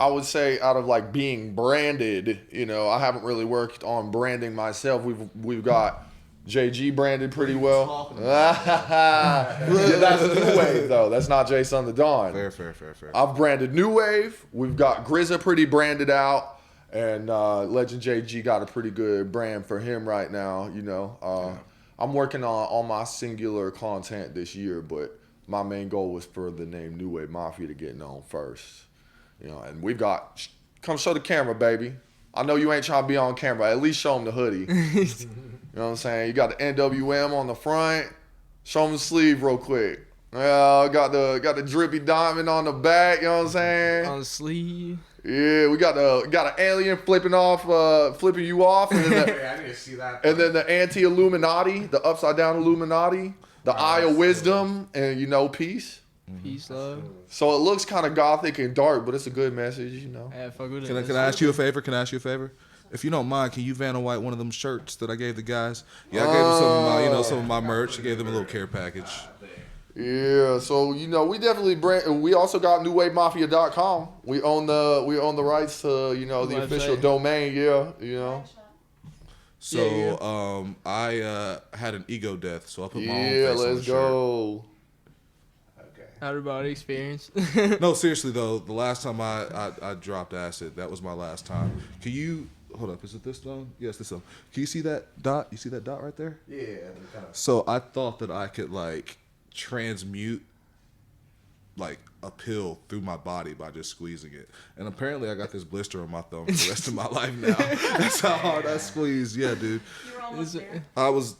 I would say out of like being branded, you know, I haven't really worked on branding myself. We've got JG branded pretty well. Yeah, that's New Wave though. That's not Jason the Dawn. Fair. I've branded New Wave. We've got Grizza pretty branded out. And Legend JG got a pretty good brand for him right now, you know. I'm working on all my singular content this year, but my main goal was for the name New Wave Mafia to get known first. You know, and we've got, come show the camera, baby. I know you ain't trying to be on camera. At least show them the hoodie. You know what I'm saying? You got the NWM on the front. Show them the sleeve real quick. Got the drippy diamond on the back. You know what I'm saying? On the sleeve. Yeah, we got an alien flipping you off, and then I need to see that. And then the anti-Illuminati, the upside down Illuminati, The eye of wisdom and, peace. Peace, love. So it looks kind of gothic and dark, but it's a good message, Yeah, fuck with it. Can I ask you a favor? If you don't mind, can you Vanna White one of them shirts that I gave the guys? Yeah, I gave them some of my merch. I gave them a little care package. Yeah, so we definitely we also got newwavemafia.com. We own the rights to the official domain. Yeah. So I had an ego death, so I put my own face on the shirt. Let's go. Outer body experience. No, seriously though, the last time I dropped acid, that was my last time. Can you hold up? Is it this one? Yes, this one. Can you see that dot? You see that dot right there? Yeah. So I thought that I could transmute a pill through my body by just squeezing it, and apparently I got this blister on my thumb for the rest of my life now. That's how hard I squeezed. Yeah, dude. You're almost there. I was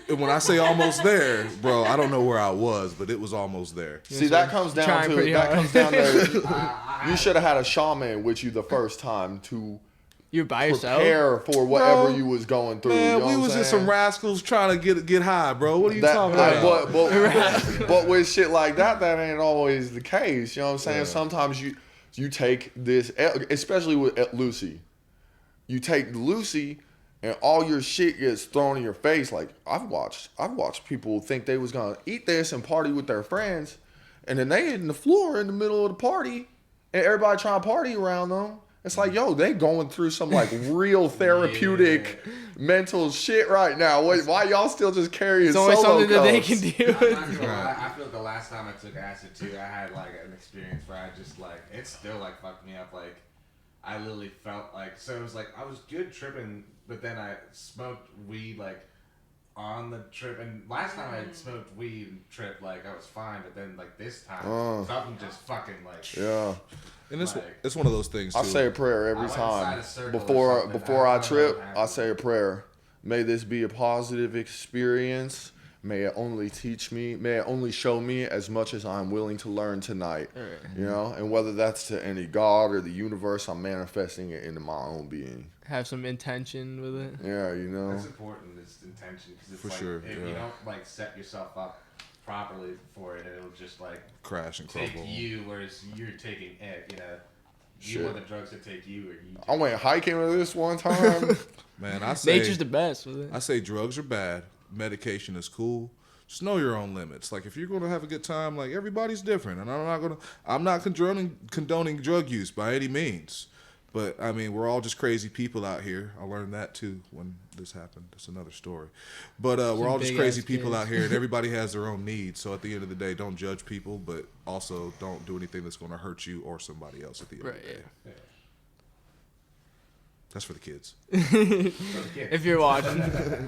when I say almost there, bro, I don't know where I was, but it was almost there. See, that comes down to you should have had a shaman with you the first time to You're by yourself? prepare for whatever you was going through. Man, we was just some rascals trying to get high, bro. What are you talking about? But with shit like that ain't always the case. You know what I'm saying? Yeah. Sometimes you take this, especially with Lucy. You take Lucy, and all your shit gets thrown in your face. Like I've watched people think they was gonna eat this and party with their friends, and then they hitting the floor in the middle of the party, and everybody trying to party around them. It's like, yo, they going through some real therapeutic mental shit right now. Why y'all still just carrying solo cups? It's only something that they can do. I feel like the last time I took acid too, I had an experience where I just it still fucked me up. I literally felt so it was I was good tripping, but then I smoked weed on the trip, and last time I had smoked weed and tripped I was fine, but then this time something just fucking yeah. And it's one of those things too. I say a prayer every time before I trip. I say a prayer. May this be a positive experience. May it only teach me. May it only show me as much as I'm willing to learn tonight. Right. And whether that's to any God or the universe, I'm manifesting it into my own being. Have some intention with it. Yeah, That's important. It's intention because for sure. If you don't set yourself up properly for it, it'll just crash and crumble. Take you, whereas you're taking it. You want the drugs to take you, or you. I went hiking with this one time. Man, I say nature's the best with it. I say drugs are bad. Medication is cool. Just know your own limits. If you're gonna have a good time, everybody's different, and I'm not condoning drug use by any means. But I mean, we're all just crazy people out here. I learned that too when this happened. That's another story. But we're all just crazy people out here, and everybody has their own needs. So at the end of the day, don't judge people, but also don't do anything that's going to hurt you or somebody else at the end of the day. Yeah. That's for the kids. If you're watching,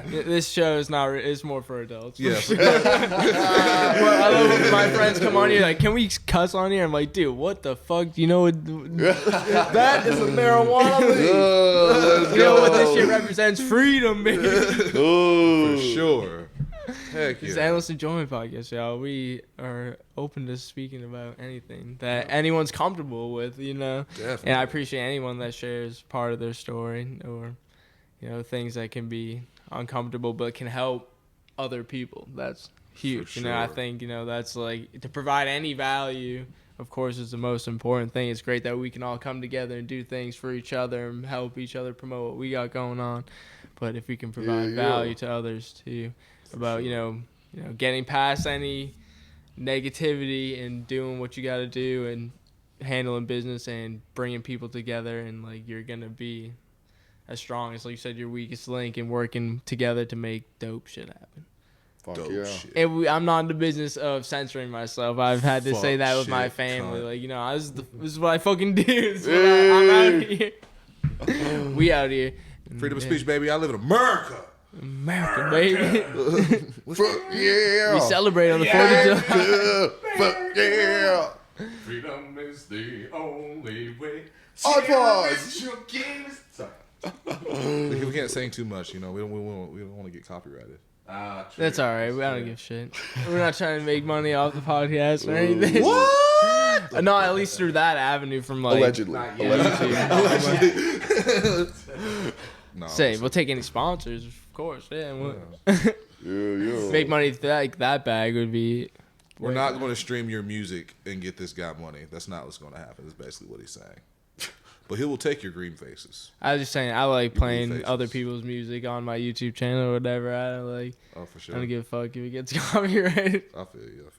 this show is not. It's more for adults. Yeah. I love when my friends come on here can we cuss on here? I'm like, dude, what the fuck? Do you know what? That is a marijuana leaf. You know what this shit represents? Freedom, baby. For sure. Heck yeah. It's the Endless Enjoyment Podcast, y'all. We are open to speaking about anything that anyone's comfortable with, Definitely. And I appreciate anyone that shares part of their story or, things that can be uncomfortable but can help other people. That's huge. For sure. I think, that's to provide any value, of course, is the most important thing. It's great that we can all come together and do things for each other and help each other promote what we got going on. But if we can provide value to others too, about getting past any negativity and doing what you got to do and handling business and bringing people together, and you're gonna be as strong as, like you said, your weakest link, and working together to make dope shit happen. Fuck shit. And I'm not in the business of censoring myself. I've had to say that with my family. This is what I fucking do. This is what I'm out here. We out here. Freedom of speech, baby. I live in America. America, baby. Yeah. We celebrate on the 4th of July. Fuck yeah. Freedom is the only way. Pause. We can't sing too much, We don't want to get copyrighted. That's all right. I don't give a shit. We're not trying to make money off the podcast or anything. What? No, at least through that avenue from Allegedly. No, Say, we'll take any sponsors, of course. Yeah. Yeah. Make money like that bag would be. We're not going to stream your music and get this guy money. That's not what's going to happen. That's basically what he's saying. But he will take your green faces. I was just saying, I like playing other people's music on my YouTube channel or whatever. I don't like. Oh, for sure. I don't give a fuck if it gets copyrighted. I feel you.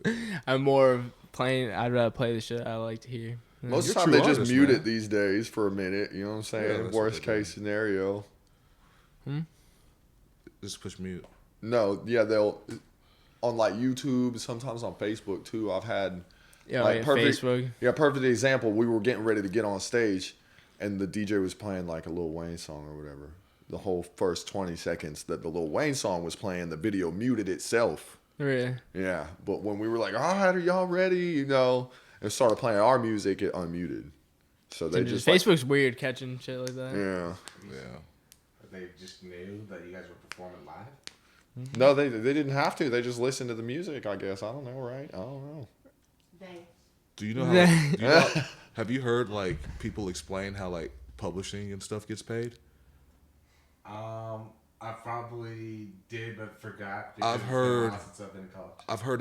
I'm more of playing. I'd rather play the shit I like to hear. Most of the time they just mute it these days for a minute. You know what I'm saying? Yeah, Worst case scenario. Just push mute. No, yeah, they'll on like YouTube, sometimes on Facebook too. I've had Facebook. Yeah, perfect example. We were getting ready to get on stage, and the DJ was playing like a Lil Wayne song or whatever. The whole first 20 seconds that the Lil Wayne song was playing, the video muted itself. Really? Yeah, but when we were like, all right, are y'all ready? You know, and started playing our music, it unmuted. So they just Facebook's weird catching shit like that. Yeah. They just knew that you guys were performing live? No, they didn't have to. They just listened to the music, I guess. I don't know, right? I don't know. Do you know how? Have you heard like people explain how like publishing and stuff gets paid? I probably did, but forgot. I've heard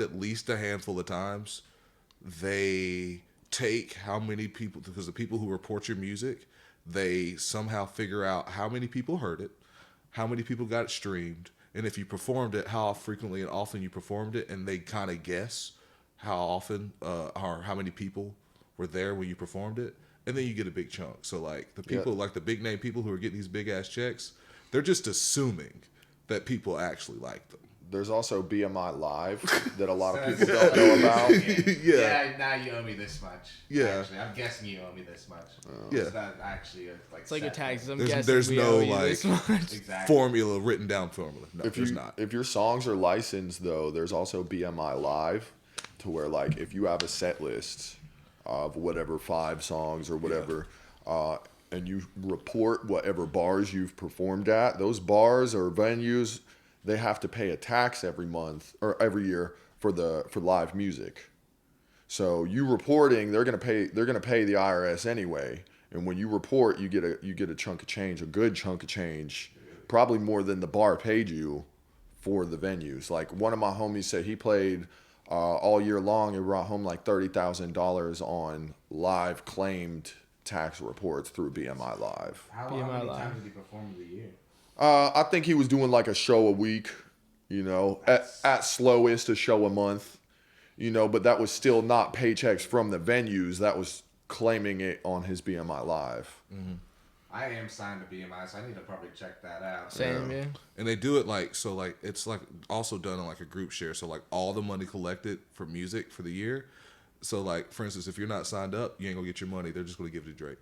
at least a handful of times. They take how many people, because the people who report your music, they somehow figure out how many people heard it, how many people got it streamed, and if you performed it, how frequently and often you performed it, and they kind of guess how often or how many people were there when you performed it, and then you get a big chunk. So like the people, like the big name people who are getting these big ass checks, they're just assuming that people actually like them. There's also BMI Live that a lot of people don't know about. Yeah, now you owe me this much. Yeah. Actually, I'm guessing you owe me this much. Yeah. It's not actually it's like a tax. There's no like exactly. formula, written down formula. No, there's not. If your songs are licensed, though, there's also BMI Live, to where like if you have a set list of whatever 5 songs or whatever, and you report whatever bars you've performed at, those bars or venues, they have to pay a tax every month or every year for live music. So you reporting, they're gonna pay the IRS anyway. And when you report, you get a chunk of change, a good chunk of change, probably more than the bar paid you for the venues. Like one of my homies said he played all year long and brought home like $30,000 on live claimed tax reports through BMI Live. How many times did he perform in the year? I think he was doing like a show a week, you know, at slowest a show a month, you know, but that was still not paychecks from the venues. That was claiming it on his BMI Live. Mm-hmm. I am signed to BMI, so I need to probably check that out. Same, yeah. And they do it like, so like, it's like also done in like a group share. So like all the money collected for music for the year. So like, for instance, if you're not signed up, you ain't gonna get your money. They're just gonna give it to Drake.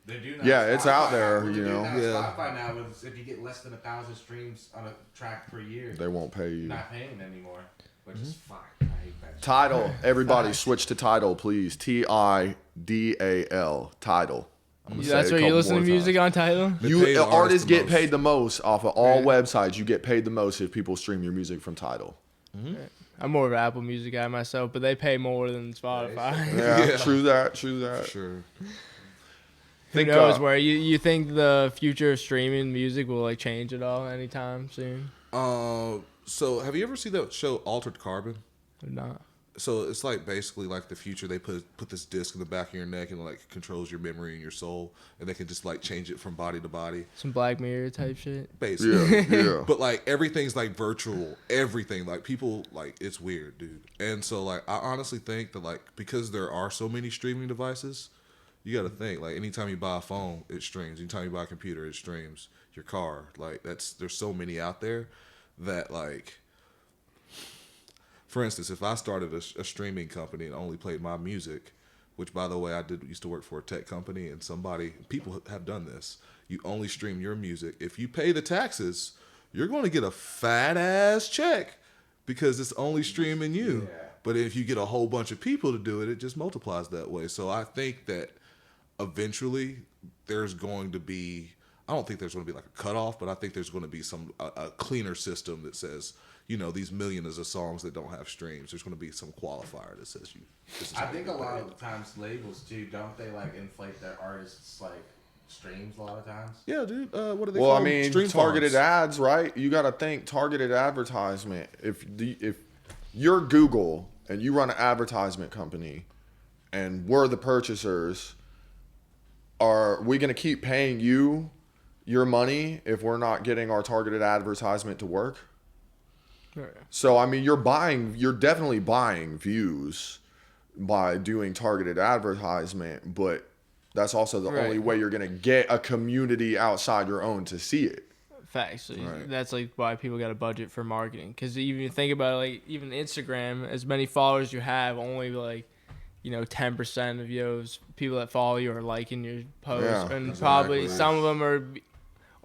They do now. Yeah, it's out Spotify there, now. you know. Spotify now, if you get less than 1,000 streams on a track per year, They won't pay you. not paying anymore, which is fine. I hate that shit. Tidal. Everybody switch to Tidal, please. Tidal. Tidal. That's where you listen to music on Tidal? Artists get paid the most off of all websites. You get paid the most if people stream your music from Tidal. Mm-hmm. I'm more of an Apple Music guy myself, but they pay more than Spotify. Yeah, true that. Sure. Who knows where you think the future of streaming music will like change at all anytime soon? So have you ever seen that show Altered Carbon? Or not. So it's like basically like the future. They put this disc in the back of your neck and like controls your memory and your soul, and they can just like change it from body to body. Some Black Mirror type shit. Basically, yeah. But like everything's like virtual. Everything like people like it's weird, dude. And so like I honestly think that like because there are so many streaming devices, you got to think like anytime you buy a phone, it streams. Anytime you buy a computer, it streams. Your car, like there's so many out there that like. For instance, if I started a streaming company and only played my music, which by the way I used to work for a tech company, and people have done this. You only stream your music. If you pay the taxes, you're going to get a fat ass check because it's only streaming you. Yeah. But if you get a whole bunch of people to do it, it just multiplies that way. So I think that eventually there's going to be. I don't think there's going to be like a cutoff, but I think there's going to be a cleaner system that says, you know, these millions of songs that don't have streams. There's going to be some qualifier that says you. I think a lot of times labels too, don't they like inflate their artists like streams a lot of times. Yeah, dude. What are they Well, called? I mean, Stream targeted farms. ads, right? You got to think targeted advertisement. If you're Google and you run an advertisement company, and we're the purchasers, are we going to keep paying you your money if we're not getting our targeted advertisement to work? Right. So I mean, you're definitely buying views by doing targeted advertisement, but that's also the only way you're gonna get a community outside your own to see it. Facts. Right. That's like why people got a budget for marketing. Because even think about it, like even Instagram, as many followers you have, only like 10% of those people that follow you are liking your posts, and probably some of them are.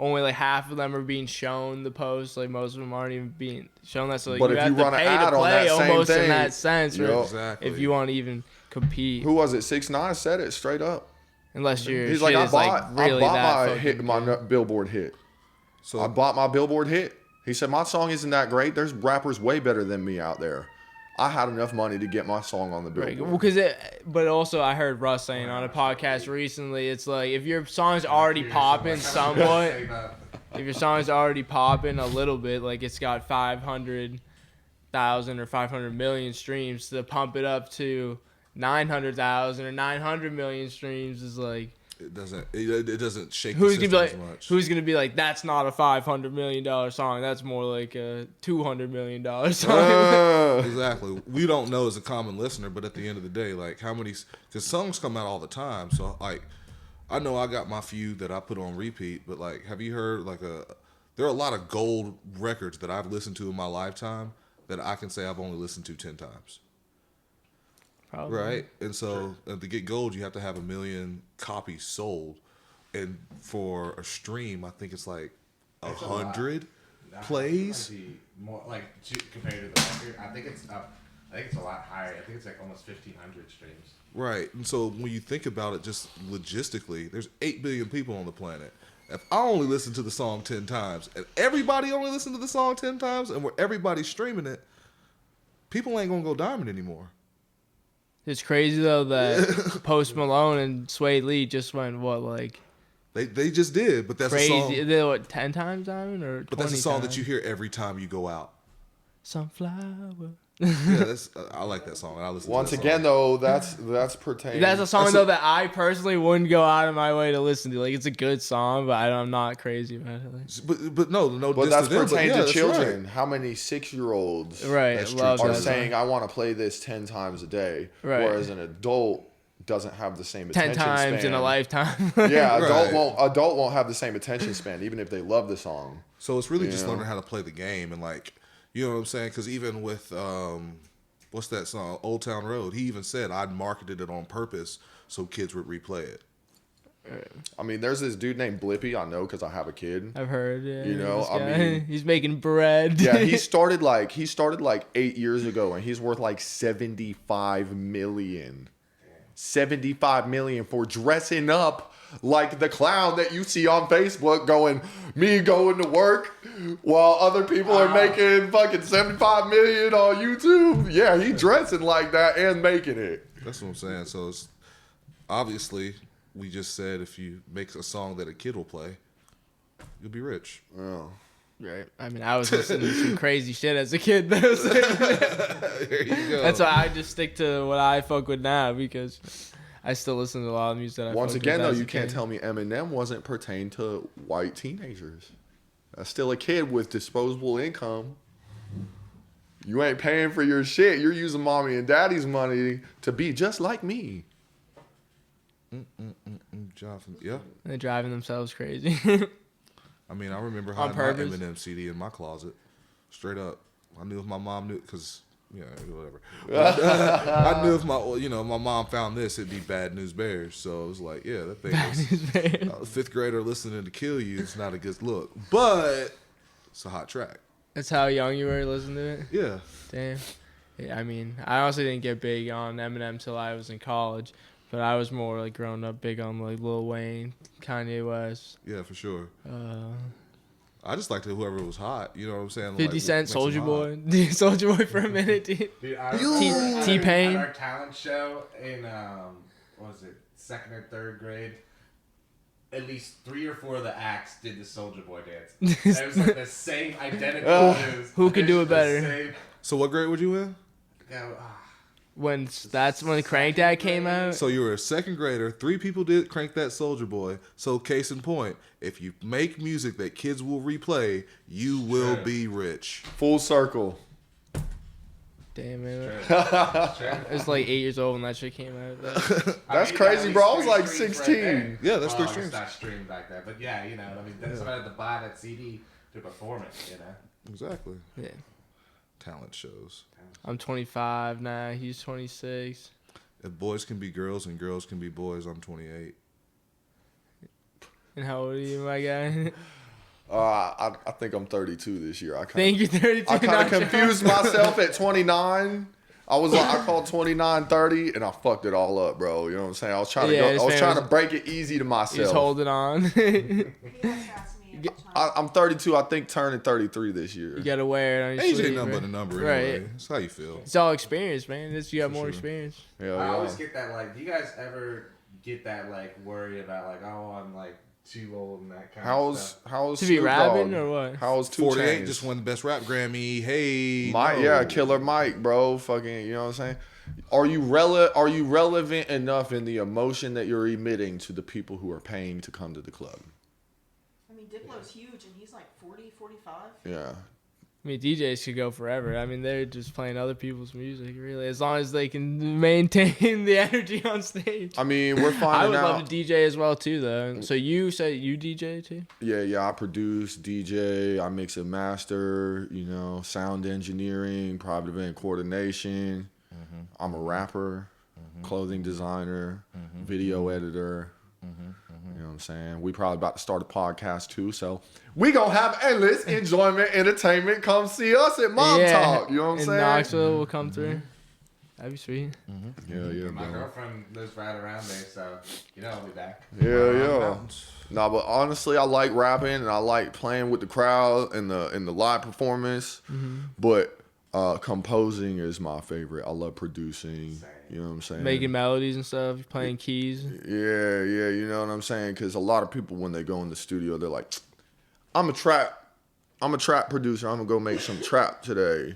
Only like half of them are being shown the post. Like most of them aren't even being shown that. So like, but you if have you to run an pay ad to on play that same almost thing, in that sense. Exactly. If you want to even compete. Who was it? 6ix9ine said it straight up. Unless you're, he's like, I bought my good. Billboard hit. So I bought my Billboard hit. He said my song isn't that great. There's rappers way better than me out there. I had enough money to get my song on the Billboard. Right. Well, but also I heard Russ saying on a podcast recently, it's like if your song's already popping somewhat, if your song's already popping a little bit, like it's got 500,000 or 500 million streams, to pump it up to 900,000 or 900 million streams is like. It doesn't shake Who's the gonna be system like? as much. Who's gonna be like? That's not a $500 million song. That's more like a $200 million song. Exactly. We don't know as a common listener, but at the end of the day, like how many? Because songs come out all the time. So like, I know I got my few that I put on repeat. But like, have you heard like there are a lot of gold records that I've listened to in my lifetime that I can say I've only listened to 10 times. Probably. Right, and so to get gold, you have to have 1 million copies sold, and for a stream, I think it's like 100 plays. More like compared to the record, I think it's up. I think it's a lot higher. I think it's like almost 1,500 streams. Right, and so when you think about it, just logistically, there's 8 billion people on the planet. If I only listen to the song 10 times, and everybody only listen to the song 10 times, and where everybody's streaming it, people ain't gonna go diamond anymore. It's crazy though that Post Malone and Sway Lee just went They just did, but that's crazy. a song. They what 10 times diamond or 20 But that's a song times? that you hear every time you go out. Sunflower. Yeah, I like that song. I listen. Once to that again, song. though, that's pertaining. That's a song though that I personally wouldn't go out of my way to listen to. Like it's a good song, but I'm not crazy about it. Like. But no. But that's pertaining to that's children. right. How many 6-year-olds are saying I want to play this 10 times a day, whereas an adult doesn't have the same 10 attention times span. in a lifetime. Yeah, Right. adult won't have the same attention span, even if they love the song. So it's really just learning how to play the game and like, you know what I'm saying? Because even with what's that song, Old Town Road? He even said I'd marketed it on purpose so kids would replay it. I mean, there's this dude named Blippy. I know because I have a kid. I've heard. Yeah, You know, this I guy. mean- he's making bread. Yeah, he started like 8 years ago, and he's worth like 75 million. 75 million for dressing up like the clown that you see on Facebook going to work while other people are making fucking 75 million on YouTube. Yeah, he dressing like that and making it. That's what I'm saying. So it's obviously we just said if you make a song that a kid will play, you'll be rich. Oh. Right. I mean, I was listening to some crazy shit as a kid. There you go. That's why I just stick to what I fuck with now because I still listen to a lot of music that I Once fuck again, with though, as a you can't kid. tell me Eminem wasn't pertained to white teenagers. That's still a kid with disposable income. You ain't paying for your shit. You're using mommy and daddy's money to be just like me. Jonathan, yeah. They're driving themselves crazy. I mean, I remember On hiding my purpose? Eminem CD in my closet. Straight up. I knew if my mom knew, because, whatever. I knew if my mom found this, it'd be Bad News Bears. So it was like, yeah, that thing was, fifth grader listening to Kill You is not a good look. But it's a hot track. That's how young you were listening to it? Yeah. Damn. Yeah, I mean, I honestly didn't get big on Eminem till I was in college. But I was more like growing up big on like Lil Wayne, Kanye West. Yeah, for sure. I just liked whoever was hot. You know what I'm saying? 50 like, Cent, makes them Soldier hot. Boy. Soldier Boy for a minute, dude. Dude, T-Pain. At our talent show in what was it, 2nd or 3rd grade, at least 3 or 4 of the acts did the Soulja Boy dance. And it was like the same identical moves. Who could do it better? Same, So what grade would you in? When Crank That came out. So you were a second grader. 3 people did Crank That Soulja Boy. So case in point, if you make music that kids will replay, you will be rich. Full circle. Damn, man. I was like 8 years old when that shit came out. That's crazy, bro. I was like 16. Yeah, that's 3 It's streams. not streamed back then, but yeah, you know, I mean, somebody had to buy that CD to perform it, you know. Exactly. Yeah. Talent shows. I'm 25 now. He's 26. If boys can be girls and girls can be boys, I'm 28. And how old are you, my guy? I think I'm 32 this year. I think you're 32. I kind of confused myself at 29. I called 29 30 and I fucked it all up, bro. You know what I'm saying? I was trying to break it easy to myself. He's holding on. I'm 32. I think turning 33 this year. You gotta wear it on your Age sleeve, ain't nothing right? but a number Right. anyway. That's how you feel. It's all experience, man. You got more sure. experience. Yeah, I always get that, like, do you guys ever get that, like, worry about, like, oh, I'm, like, too old and that kind of stuff? How's To be Snoop rapping Dogg? or what? How's 2 48 Chainz? just won the best rap Grammy. Hey, Mike, no. yeah, Killer Mike, bro. Fucking, you know what I'm saying? Are you relevant enough in the emotion that you're emitting to the people who are paying to come to the club? I mean, Diplo's huge, and he's like 40, 45. Yeah. I mean, DJs could go forever. I mean, they're just playing other people's music, really, as long as they can maintain the energy on stage. I mean, we're I finding would out. love to DJ as well, too, though. So you say you DJ, too? Yeah, I produce, DJ, I mix and master, you know, sound engineering, private event coordination. Mm-hmm. I'm a rapper, clothing designer, video editor. You know what I'm saying? We probably about to start a podcast too, so we gonna have endless enjoyment, entertainment. Come see us at Mom Talk. You know what I'm and saying? Knoxville will come through. That'd be sweet. Yeah, My bro. girlfriend lives right around there, so, you know, I'll be back. Yeah. Nah, but honestly, I like rapping and I like playing with the crowd and the live performance. But composing is my favorite. I love producing. Same. You know what I'm saying? Making melodies and stuff, playing keys. Yeah, you know what I'm saying? Because a lot of people, when they go in the studio, they're like, I'm a trap producer. I'm going to go make some trap today.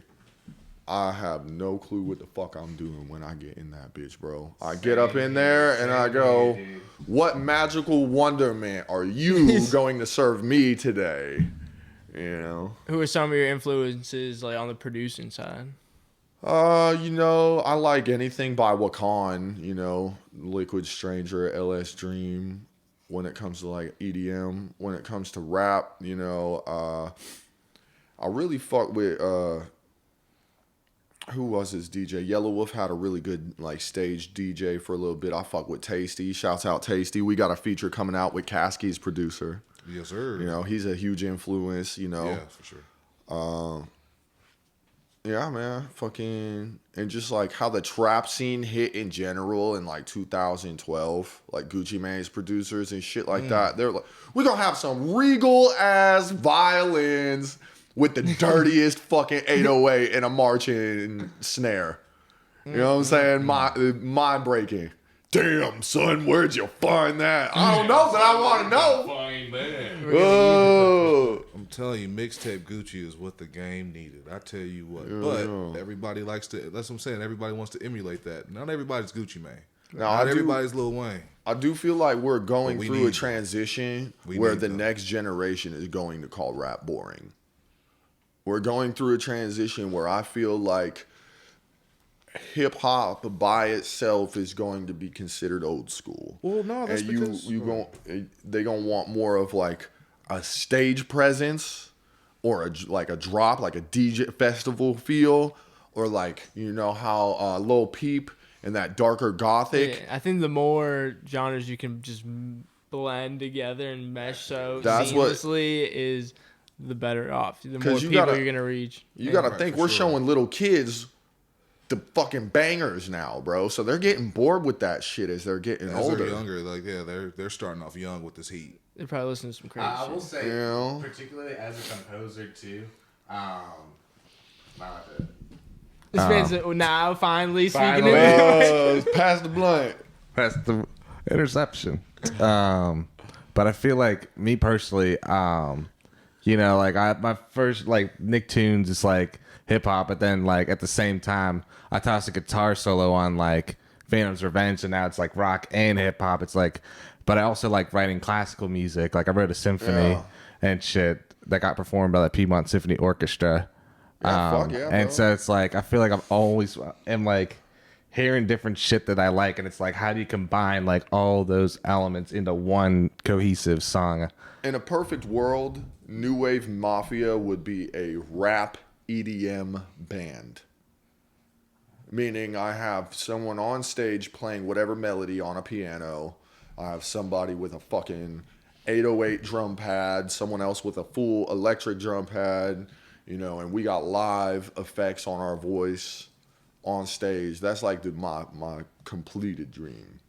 I have no clue what the fuck I'm doing when I get in that bitch, bro. I get up in there and I go, what magical wonderment are you going to serve me today? You know? Who are some of your influences, like, on the producing side? You know, I like anything by Wakan, you know, Liquid Stranger, LS Dream. When it comes to like EDM, when it comes to rap, you know, I really fuck with who was his DJ? Yellow Wolf had a really good like stage DJ for a little bit. I fuck with Tasty. Shouts out Tasty. We got a feature coming out with Caskey's producer. Yes, sir. You know, he's a huge influence, you know. Yeah, for sure. Yeah, man, fucking, and just like how the trap scene hit in general in like 2012, like Gucci Mane's producers and shit like that. They're like, we're gonna have some regal ass violins with the dirtiest fucking 808 and a marching snare. You know what I'm saying? Mind breaking. Damn, son, where'd you find that? I don't know, but I want to know. Find that. Oh. I'm telling you, mixtape Gucci is what the game needed. I tell you what. But everybody likes to, that's what I'm saying, everybody wants to emulate that. Not everybody's Gucci Mane. Not everybody's Lil Wayne. I do feel like we're going through a transition where the them. next generation is going to call rap boring. We're going through a transition where I feel like hip hop by itself is going to be considered old school. Well, no, that's and because they gonna want more of like a stage presence or a drop, like a DJ festival feel, or like, you know how Lil Peep and that darker gothic. Yeah, I think the more genres you can just blend together and mesh so That's seamlessly is the better off. The more 'Cause people you're gonna reach. You gotta Right, think for we're sure. showing little kids the fucking bangers now, bro. So they're getting bored with that shit as they're getting as older. they're younger, like, yeah, they're starting off young with this heat. They probably listen to some crazy I will shit. say, You know? particularly as a composer too, my This man's now finally speaking Finally. English. Pass the blunt. That's the interception. But I feel like me personally, you know, like my first like Nicktoons is like hip hop, but then like at the same time I tossed a guitar solo on like Phantom's Revenge, and now it's like rock and hip hop. It's like, but I also like writing classical music. Like I wrote a symphony and shit that got performed by the Piedmont Symphony Orchestra. Fuck yeah, and bro. so it's like I feel like I'm always am like hearing different shit that I like, and it's like, how do you combine like all those elements into one cohesive song? In a perfect world, New Wave Mafia would be a rap EDM band. Meaning I have someone on stage playing whatever melody on a piano. I have somebody with a fucking 808 drum pad, someone else with a full electric drum pad, you know, and we got live effects on our voice on stage. That's like my completed dream.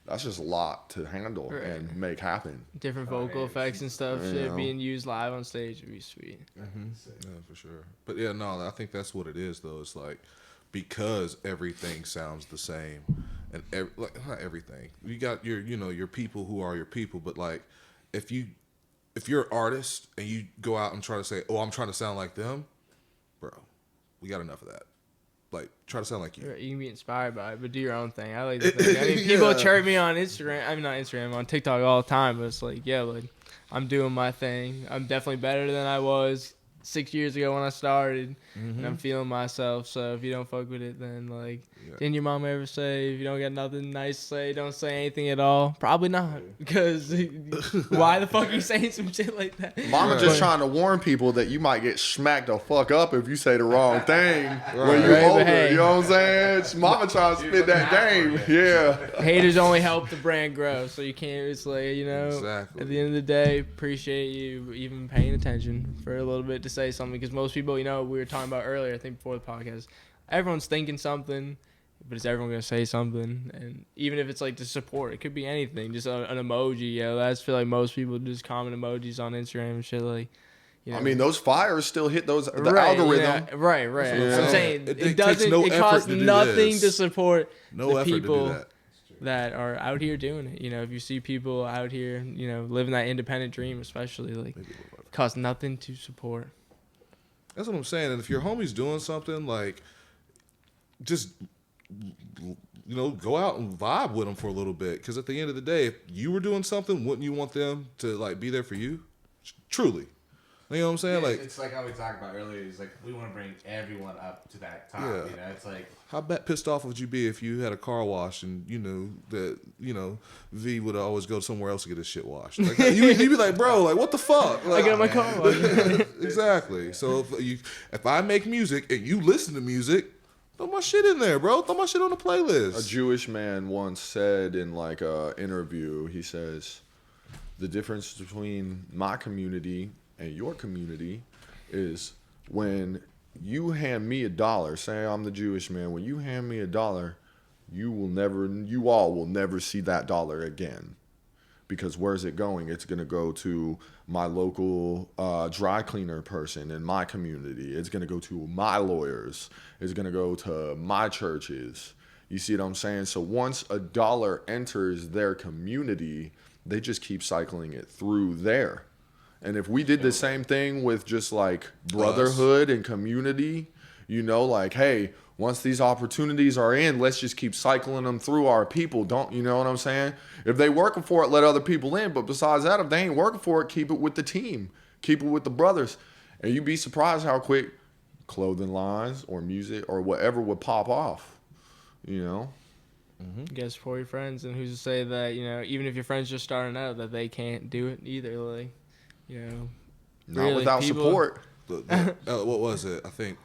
That's just a lot to handle and make happen. Different vocal effects and stuff shit being used live on stage would be sweet. Mm-hmm. Yeah, for sure. But yeah, no, I think that's what it is though. It's like because everything sounds the same, and like not everything. You got your people who are your people, but like if you're an artist and you go out and try to say, oh, I'm trying to sound like them, bro, we got enough of that. Like, try to sound like you. You can be inspired by it, but do your own thing. I like to think. I mean, people chirp me on Instagram. I mean, not Instagram, on TikTok all the time. But it's like, yeah, like, I'm doing my thing. I'm definitely better than I was 6 years ago when I started. And I'm feeling myself. So if you don't fuck with it, then, like, didn't your mom ever say, if you don't got nothing nice to say, don't say anything at all? Probably not. Because why the fuck are you saying some shit like that? Mama just trying to warn people that you might get smacked the fuck up if you say the wrong thing when you're older. Hey. You know what I'm saying? Mama trying to spit that game. Yeah. Haters only help the brand grow. So you can't, it's like, you know, Exactly. at the end of the day, appreciate you even paying attention for a little bit to say something. Because most people, you know, we were talking about earlier, I think before the podcast, everyone's thinking something, but is everyone gonna say something? And even if it's like to support, it could be anything, just an emoji. You know, I just feel like most people just comment emojis on Instagram and shit. Like, you know, I mean, those fires still hit the algorithm. Yeah, right. Yeah. I'm saying it takes no effort costs to do nothing this. to support No the effort to people do that. that are out here doing it. You know, if you see people out here, you know, living that independent dream, especially, like, it costs nothing to support. That's what I'm saying. And if your homie's doing something, like, just, you know, go out and vibe with them for a little bit. Because at the end of the day, if you were doing something, wouldn't you want them to, like, be there for you? Truly. You know what I'm saying? Yeah, like, it's like how we talked about earlier. It's like we want to bring everyone up to that top. Yeah. You know, it's like how pissed off would you be if you had a car wash and you know that V would always go somewhere else to get his shit washed? Like, you'd be like, bro, like what the fuck? Like, I got my car washed. Exactly. So if I make music and you listen to music, throw my shit in there, bro. Throw my shit on the playlist. A Jewish man once said in like a interview, he says, the difference between my community and your community is when you hand me $1, say I'm the Jewish man, when you hand me $1, you all will never see that dollar again. Because where's it going? It's going to go to my local dry cleaner person in my community. It's going to go to my lawyers. It's going to go to my churches. You see what I'm saying? So once $1 enters their community, they just keep cycling it through there. And if we did the same thing with just like brotherhood and community, you know, like, hey, once these opportunities are in, let's just keep cycling them through our people. Don't, you know what I'm saying? If they working for it, let other people in. But besides that, if they ain't working for it, keep it with the team. Keep it with the brothers. And you'd be surprised how quick clothing lines or music or whatever would pop off, you know? You gotta support your friends, and who's to say that, you know, even if your friends just starting out, that they can't do it either, like, you know. Not really, without support. What was it? I think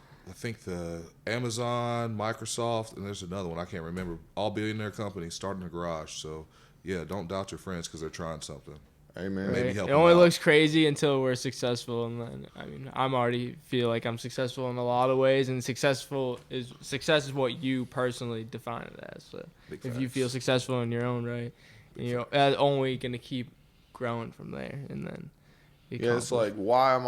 the Amazon, Microsoft, and there's another one I can't remember. All billionaire companies starting a garage. So yeah, don't doubt your friends because they're trying something. Hey man, Maybe Right. help It them only out. looks crazy until we're successful, and then I mean, I'm already feel like I'm successful in a lot of ways, and success is what you personally define it as. So Big if you facts. feel successful in your own right, you're only gonna keep growing from there, and then yeah, it's like why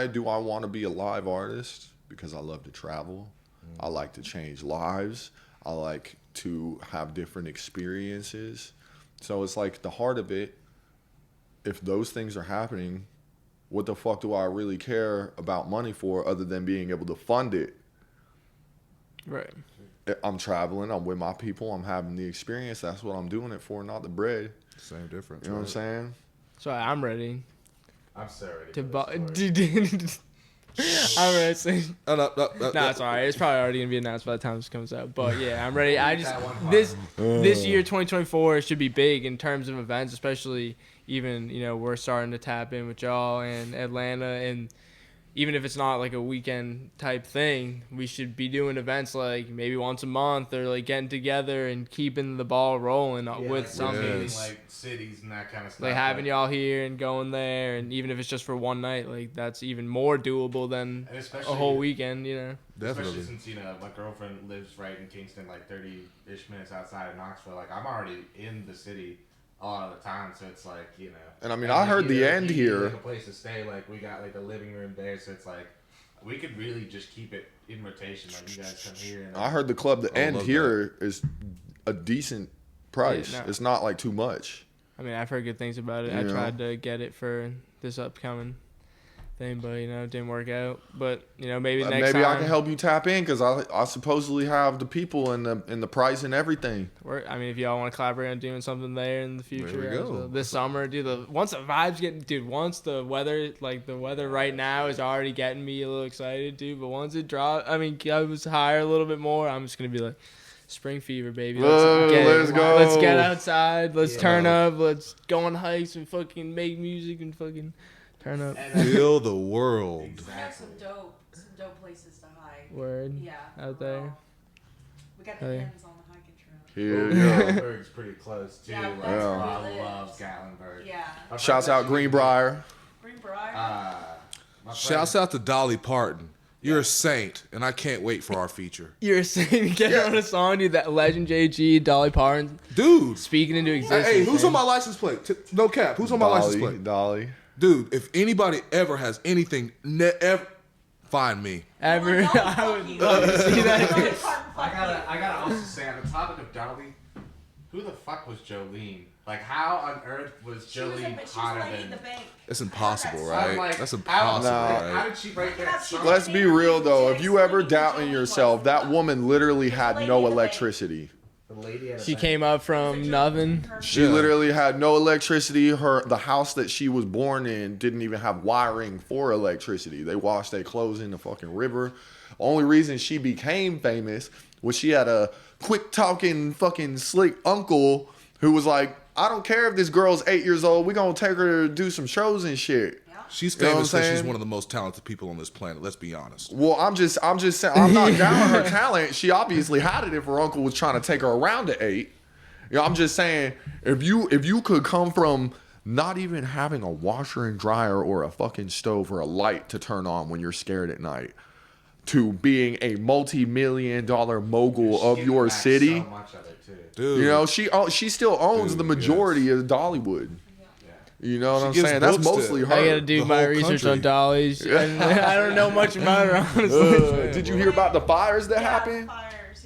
do I want to be a live artist? Because I love to travel. I like to change lives. I like to have different experiences. So it's like the heart of it if those things are happening, what the fuck do I really care about money for other than being able to fund it? Right. I'm traveling. I'm with my people. I'm having the experience. That's what I'm doing it for, not the bread. Same difference. You know what I'm saying? So I'm ready. I'm so ready. To for I'm ready. No, it's alright. It's probably already gonna be announced by the time this comes out. But yeah, I'm ready. I just this year 2024 should be big in terms of events, especially even we're starting to tap in with y'all and Atlanta, and even if it's not like a weekend type thing, we should be doing events like maybe once a month or like getting together and keeping the ball rolling with like some of rotating, these. like cities and that kind of stuff. Like having y'all here and going there, and even if it's just for one night, like that's even more doable than a whole weekend, Definitely. Especially since my girlfriend lives right in Kingston, like 30-ish minutes outside of Knoxville. Like I'm already in the city a lot of the time, so it's like And I mean, I heard the end here. Like a place to stay, like we got like the living room there, so it's like we could really just keep it in rotation. Like you guys come here. And I heard the club. The end here is a decent price. Yeah, no. It's not like too much. I mean, I've heard good things about it. I tried to get it for this upcoming thing, but it didn't work out. But maybe next time. Maybe I can help you tap in because I supposedly have the people and the price and everything. I mean, if y'all want to collaborate on doing something there in the future, There we go. this summer, once the vibes once the weather, right now is already getting me a little excited, dude. But once it drops, I mean, I was higher a little bit more. I'm just gonna be like, spring fever, baby. Let's go. Let's get outside. Let's turn up. Let's go on hikes and fucking make music and fucking turn up. Feel the world. Exactly. Some dope places to hike. Word. Yeah. Out there. We got the ends on the hiking Yeah, trail. yeah. Gatlinburg's pretty close too. Yeah, Like, that's where I we live. love Gatlinburg. Yeah. Shouts out Greenbrier. Greenbrier. Shouts out to Dolly Parton. You're a saint, and I can't wait for our feature. You're saying get on a song, dude. That Legend JG, Dolly Parton, Dude. speaking into existence. Hey, who's on my license plate? No cap. Who's on my license plate? Dolly. Dude, if anybody ever has anything, ever find me. Ever? I would love to see that. I gotta also say on the topic of Dolly, who the fuck was Jolene? Like, how on earth was Jolene hotter than? That's impossible, I'm right? like, That's impossible, Nah. How right? did she write that song? Let's be real though. If you ever doubt in yourself, that woman literally had no electricity. The lady at a She bank. came up from nothing. She literally had no electricity. The house that she was born in didn't even have wiring for electricity. They washed their clothes in the fucking river. Only reason she became famous was she had a quick talking fucking slick uncle who was like, I don't care if this girl's 8 years old. We gonna take her to do some shows and shit. She's You know what famous I'm because she's saying? one of the most talented people on this planet. Let's be honest. Well, I'm just saying, I'm not down on her talent. She obviously had it if her uncle was trying to take her around at 8. I'm just saying, if you could come from not even having a washer and dryer or a fucking stove or a light to turn on when you're scared at night, to being a multi-million-dollar mogul She's of giving your back city, so much of it, too. Dude. she still owns Dude, the majority of Dollywood. You know what I'm gives saying? That's books to mostly her. I gotta do The my whole research country. on dollies. And I don't know much about her, honestly. Did you hear about the fires that happened Fires,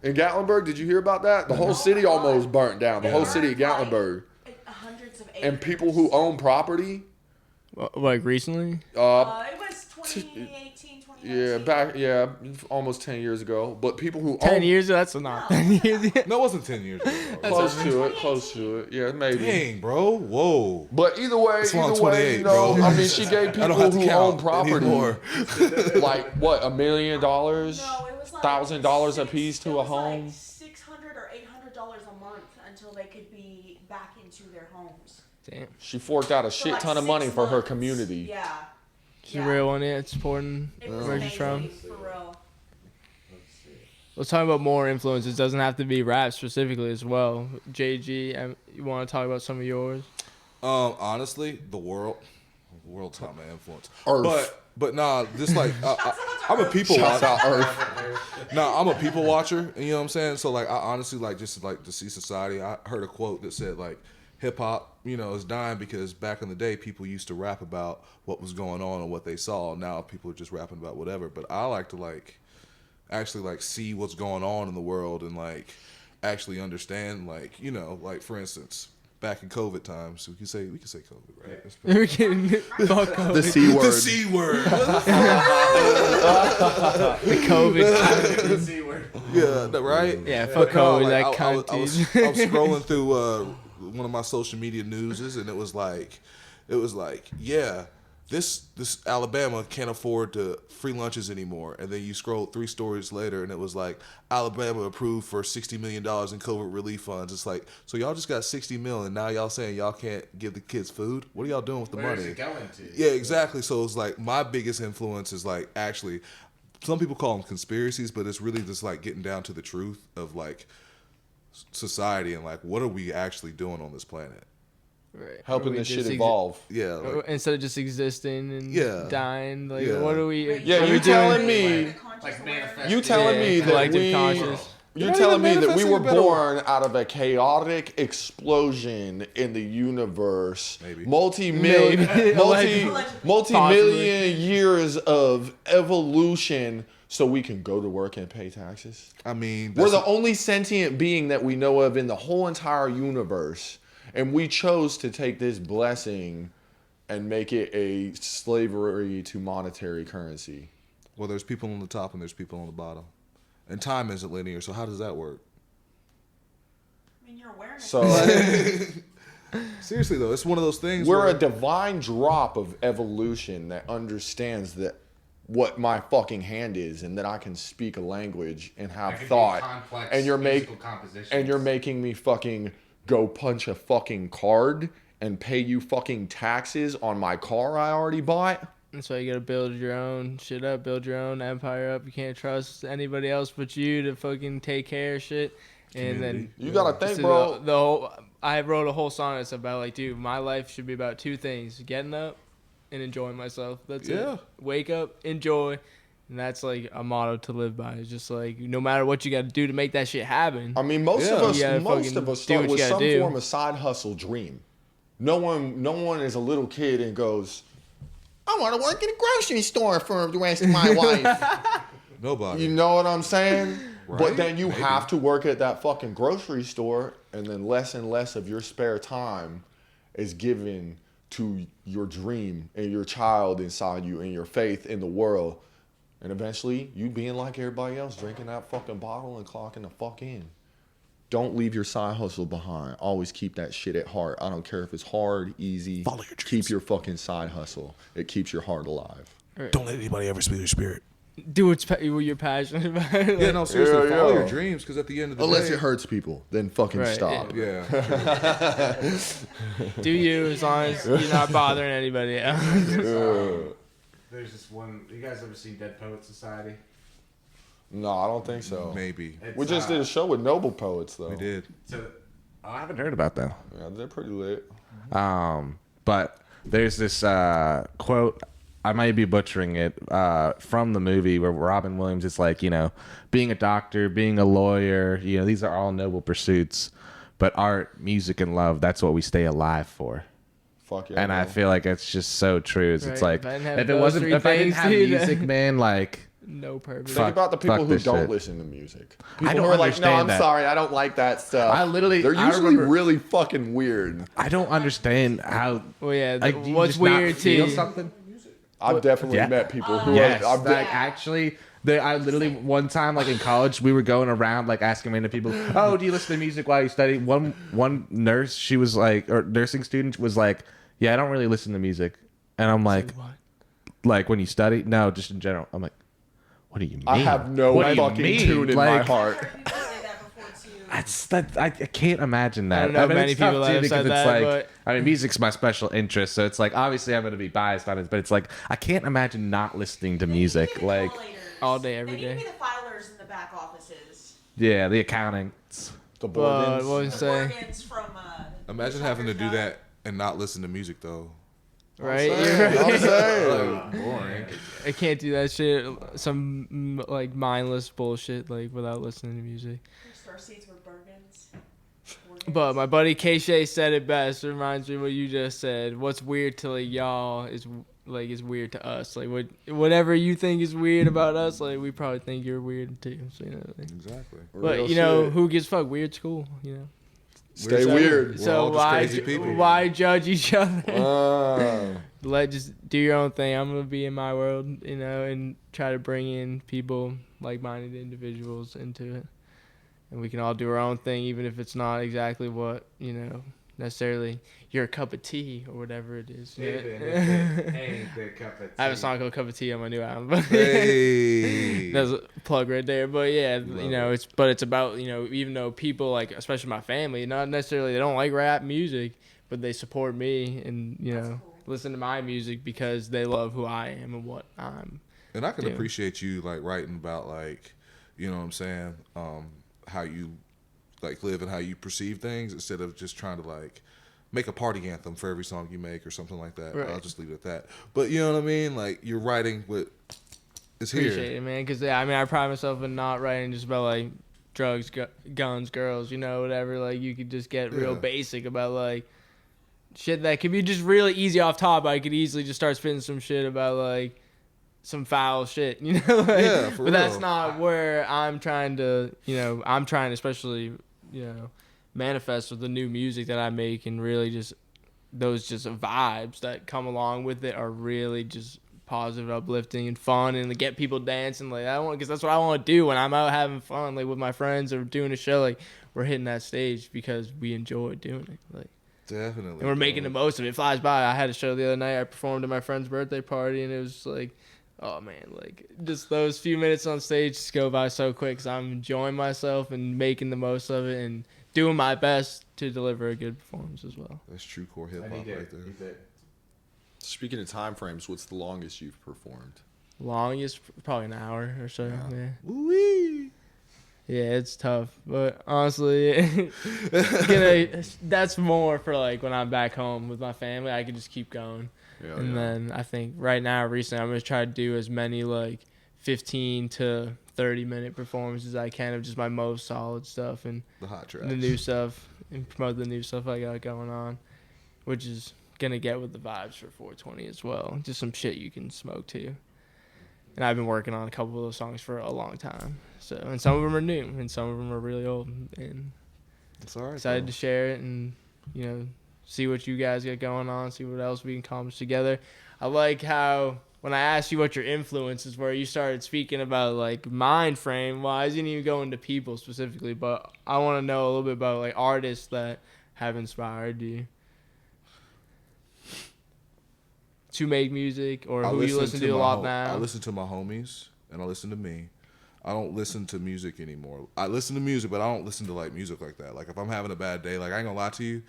in Gatlinburg? Did you hear about that? The whole city almost burnt down. The whole city of Gatlinburg. Hundreds of acres. And people who own property, Like recently? It was 2018, 2019. almost 10 years ago. But people who 10 own years ago? That's not 10 years ago. No, it wasn't 10 years ago. close to it. Yeah, maybe. Dang, bro. Whoa. But either way, That's why I'm 28, bro. bro. I mean, she gave I people don't have to who count own property anymore. like what, $1 million, No, it was like $1,000 a piece to a home. Like $600 or $800 a month until they could be back into their homes. Damn. She forked out a For shit like ton of 6 money for her months. community. Yeah. She's a real one, yeah. Supporting It was where she's from. amazing, for real. Let's talk about more influences. Doesn't have to be rap specifically as well. JG, you want to talk about some of yours? Honestly, the world's not my influence. Earth. But nah, just like I'm a people Shouts watcher. out Earth. Nah, I'm a people watcher. You know what I'm saying? So like, I honestly like just like to see society. I heard a quote that said like, hip hop, is dying because back in the day people used to rap about what was going on and what they saw. Now people are just rapping about whatever. But I like to actually see what's going on in the world and actually understand like for instance, back in COVID times. So we can say COVID, right? We're getting fuck COVID. The C word. The C word. The COVID. The C word. Yeah, right? Yeah, fuck COVID. That cunt. I was scrolling through one of my social media newses, and it was like, yeah, this Alabama can't afford to free lunches anymore. And then you scroll 3 stories later, and it was like, Alabama approved for $60 million in COVID relief funds. It's like, so y'all just got $60 million, and now y'all saying y'all can't give the kids food? What are y'all doing with the money? Where's it going to? Yeah, exactly. So it's like, my biggest influence is like, actually, some people call them conspiracies, but it's really just like getting down to the truth of like society and like, what are we actually doing on this planet? Right. Helping this shit evolve. Yeah. Like, instead of just existing and dying, like what are we? Yeah, what you are we telling doing? me? Like manifest. You telling me that collective conscious. You're telling me that we were born out of a chaotic explosion in the universe, Maybe. multi-million Possibly. years of evolution, so we can go to work and pay taxes? I mean, We're the only sentient being that we know of in the whole entire universe, and we chose to take this blessing and make it a slavery to monetary currency. well, there's people on the top and there's people on the bottom. And time isn't linear, so how does that work? I mean, your awareness. So Seriously, though, it's one of those things we're where a divine drop of evolution that understands that what my fucking hand is, and that I can speak a language and have That could be thought. complex And you're musical compositions. and you're making me fucking go punch a fucking card and pay you fucking taxes on my car I already bought. That's why you gotta build your own shit up, build your own empire up. You can't trust anybody else but you to fucking take care of shit. And then You gotta think, so bro. the whole, I wrote a whole song that's about like, dude, my life should be about 2 things: getting up and enjoying myself. That's it. Wake up, enjoy, and that's like a motto to live by. It's just like no matter what you got to do to make that shit happen. I mean, most You gotta of us fucking start do what with you gotta some do. form of side hustle dream. No one is a little kid and goes, I want to work in a grocery store for the rest of my life. nobody. You know what I'm saying? Right? But then you Maybe. have to work at that fucking grocery store, and then less and less of your spare time is given to your dream and your child inside you and your faith in the world. And eventually, you being like everybody else, drinking that fucking bottle and clocking the fuck in. Don't leave your side hustle behind. Always keep that shit at heart. I don't care if it's hard, easy. Follow your dreams. Keep your fucking side hustle. It keeps your heart alive. Don't let anybody ever steal your spirit. Do what you're passionate about. Yeah, no, seriously, Yeah, follow yeah. your dreams, because at the end of the Unless day... it hurts people, then fucking Right, stop. Yeah. Do you, as long as you're not bothering anybody else. There's this one. You guys ever seen Dead Poet Society? No, I don't think so. Maybe. We just did a show with Noble Poets, though. We did. So, I haven't heard about that. Yeah, they're pretty lit. But there's this quote, I might be butchering it, from the movie where Robin Williams is like, you know, being a doctor, being a lawyer, you know, these are all noble pursuits. But art, music, and love, that's what we stay alive for. Fuck yeah. And I bro. feel like it's just so true. It's Right. like, If I didn't have if it those wasn't, three if I didn't things, have dude, music, man, like, No purpose. Think about the people fuck who this don't shit. listen to music. I People don't who are like, no, understand I'm that. sorry, I don't like that stuff. I literally- They're I usually remember- really fucking weird. I don't understand how. Well, yeah. Like, do you What's just not weird to feel you? something? I've definitely Yeah. met people who Yes, I've like actually, I literally one time, like in college, we were going around like asking random people, "Oh, do you listen to music while you study?" One nurse, she was like, or nursing student was like, "Yeah, I don't really listen to music," and I'm like, What? "Like when you study? No, just in general." I'm like, "What do you mean?" I have no What do you fucking mean? tune in my Like, heart. I've heard people say that before too. That's that. I can't imagine that. I don't know many it's tough, people that too, have because said it's that, like, but- I mean, music's my special interest, so it's like obviously I'm going to be biased on it, but it's like I can't imagine not listening to They need to music. be the Like, collators. all day, every They need to day. be the filers in the back offices. yeah, the accounting. The But Borgans. what was The saying? organs from. Imagine having to do that and not listen to music, though. Right? I'm You're right. saying. Boring. I can't do that shit. Some like mindless bullshit like without listening to music. Star seeds were Bergens. But my buddy K-Shay said it best. It reminds me of what you just said. What's weird to like y'all is weird to us. Like whatever you think is weird about us, like we probably think you're weird too. So you know. Like, Exactly. but Real you know shit. who gives a fuck? Weird's cool. You know. Stay weird. So why judge each other? Just do your own thing. I'm gonna be in my world, and try to bring in people, like-minded individuals into it, and we can all do our own thing, even if it's not exactly what necessarily your cup of tea or whatever it is. Ain't the cup of tea. I have a song called "Cup of Tea" on my new album. Hey. That's a plug right there. But yeah, it's about even though people like, especially my family, not necessarily they don't like rap music, but they support me and Cool. listen to my music because they love who I am and what I'm. And I can doing. appreciate you like writing about like, you know what I'm saying, how you like live and how you perceive things instead of just trying to like make a party anthem for every song you make or something like that. Right. I'll just leave it at that. But you know what I mean? Like you're writing what is here. Appreciate it, man. Because I pride myself in not writing just about like drugs, guns, girls, whatever. Like you could just get real basic about like shit that could be just really easy off top. I could easily just start spitting some shit about like some foul shit, Yeah, for but real. that's not where I'm trying to, I'm trying to especially, manifest with the new music that I make, and really just those just vibes that come along with it are really just positive, uplifting, and fun, and to get people dancing. Like because that's what I want to do when I'm out having fun, like with my friends or doing a show. Like we're hitting that stage because we enjoy doing it. Like. Definitely. And we're making the most of it. It flies by. I had a show the other night. I performed at my friend's birthday party, and it was like, oh man, like just those few minutes on stage just go by so quick because I'm enjoying myself and making the most of it and doing my best to deliver a good performance as well. That's true core hip hop right there. Speaking of time frames, what's the longest you've performed? Longest, probably an hour or so. Yeah. Woo-wee. Yeah, it's tough, but honestly, that's more for like when I'm back home with my family. I can just keep going. Then I think right now, recently, I'm going to try to do as many like 15 to 30-minute performances as I can of just my most solid stuff and the hot tracks, the new stuff, and promote the new stuff I got going on, which is going to get with the vibes for 420 as well. Just some shit you can smoke to. And I've been working on a couple of those songs for a long time. So, and some of them are new, and some of them are really old. And it's all right, excited to share it and, see what you guys got going on, see what else we can accomplish together. I like how when I asked you what your influences were, you started speaking about like mind frame. Well, I didn't even go into people specifically, but I want to know a little bit about like artists that have inspired you to make music, or who you listen to a lot now. I listen to my homies and I listen to me. I don't listen to music anymore. I listen to music, but I don't listen to like music like that. Like if I'm having a bad day, like I ain't gonna lie to you,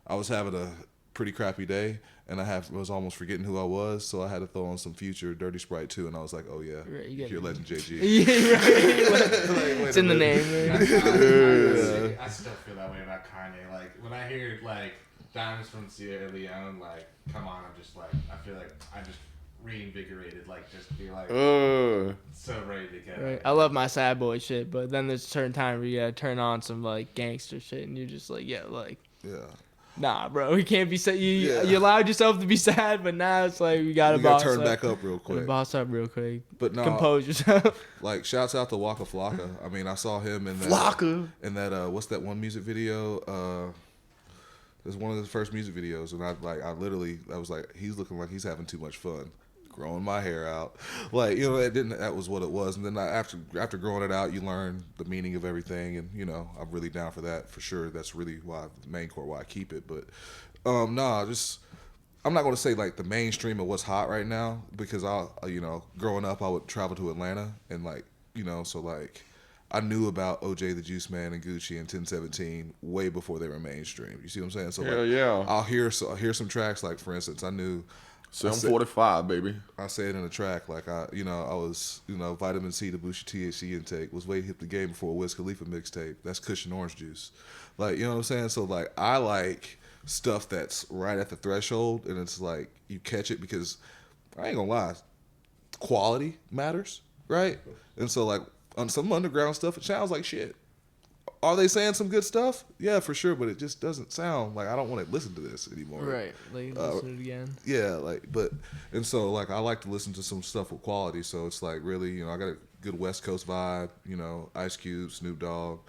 I was having a pretty crappy day and was almost forgetting who I was, so I had to throw on some Future, Dirty Sprite 2, and I was like, oh yeah, right, you're Legend JG. Yeah, right. It's in the name. Right? I still feel that way about Kanye. Like when I hear like Diamonds from Sierra Leone, like come on, I'm just like I feel like I just reinvigorated, like just be like so ready to go. Right. I love my sad boy shit, but then there's a certain time where you gotta turn on some like gangster shit, and you're just like, yeah. Nah, bro, you can't be sad. You allowed yourself to be sad, but now it's like we gotta turn back up real quick. Boss up real quick. But no, compose yourself. Like shouts out to Waka Flocka. I mean, I saw him in that. Flocka. In that what's that one music video? It was one of his first music videos, and I was like, he's looking like he's having too much fun. Growing my hair out, like that was what it was. And then after growing it out, you learn the meaning of everything, and I'm really down for that for sure. That's really why the main core why I keep it. But I'm not going to say like the mainstream of what's hot right now, because growing up I would travel to Atlanta and so like I knew about OJ the Juice Man and Gucci and 1017 way before they were mainstream. You see what I'm saying? So I'll hear some tracks, like for instance, I knew. 745, baby. I say it in a track, like I was, vitamin C to boost your THC intake, was way hit the game before a Wiz Khalifa mixtape. That's Kush and orange juice. Like, you know what I'm saying? So like, I like stuff that's right at the threshold, and it's like, you catch it because, I ain't gonna lie, quality matters, right? And so like, on some underground stuff, it sounds like shit. Are they saying some good stuff? Yeah, for sure, but it just doesn't sound like I don't want to listen to this anymore. Right, like listen to it again. Yeah, and so like I like to listen to some stuff with quality. So it's like really, I got a good West Coast vibe. Ice Cube, Snoop Dogg,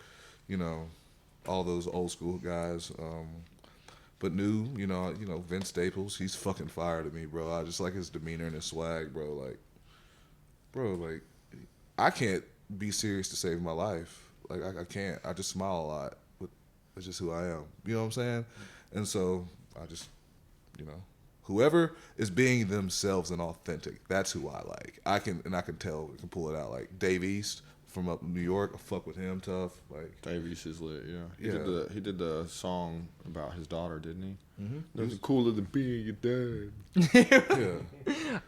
all those old school guys. But new, Vince Staples, he's fucking fire to me, bro. I just like his demeanor and his swag, bro. Like, I can't be serious to save my life. Like, I can't. I just smile a lot. But that's just who I am. You know what I'm saying? And so I just, whoever is being themselves and authentic, that's who I like. I can tell, I can pull it out. Like Dave East from up in New York, I fuck with him tough. Like Dave East is lit, yeah. Yeah. He did the song about his daughter, didn't he? Mm-hmm. Nothing cooler than being your dad. Yeah.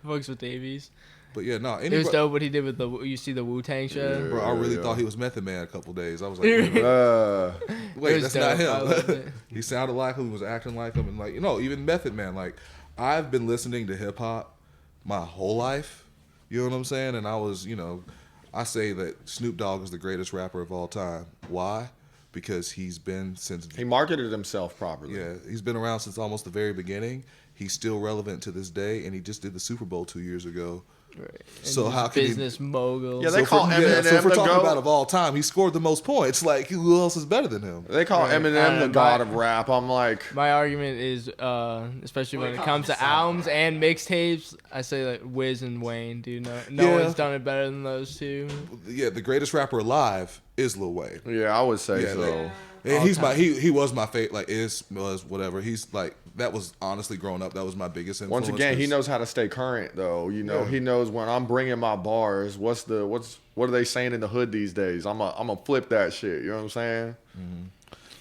Fucks with Davies. But yeah, no. It was dope what he did with the Wu-Tang show. Yeah. Bro, I really thought he was Method Man a couple days. I was like, wait, was that's dope. I not loved him. it. He sounded like him. He was acting like him. And like, even Method Man. Like, I've been listening to hip hop my whole life. You know what I'm saying? And I was, I say that Snoop Dogg is the greatest rapper of all time. Why? Because he's been since... He marketed himself properly. Yeah, he's been around since almost the very beginning. He's still relevant to this day, and he just did the Super Bowl 2 years ago. Right. And So how can business mogul? Yeah, they call Eminem so if we're the talking GOAT. about of all time, he scored the most points. Like, who else is better than him? They call Right. Eminem the And god my- of rap. I'm like, My argument is, especially when it comes to albums and mixtapes, I say like Wiz and Wayne. Dude, no Yeah. one's done it better than those two. Yeah, the greatest rapper alive is Lil Wayne. yeah, I would say Yeah, so. And he's he was my favorite. Like was whatever. He's like that was honestly growing up. That was my biggest influence. Once again, he 'cause- knows how to stay current, though. Yeah. He knows when I'm bringing my bars. What are they saying in the hood these days? I'm a flip that shit. You know what I'm saying?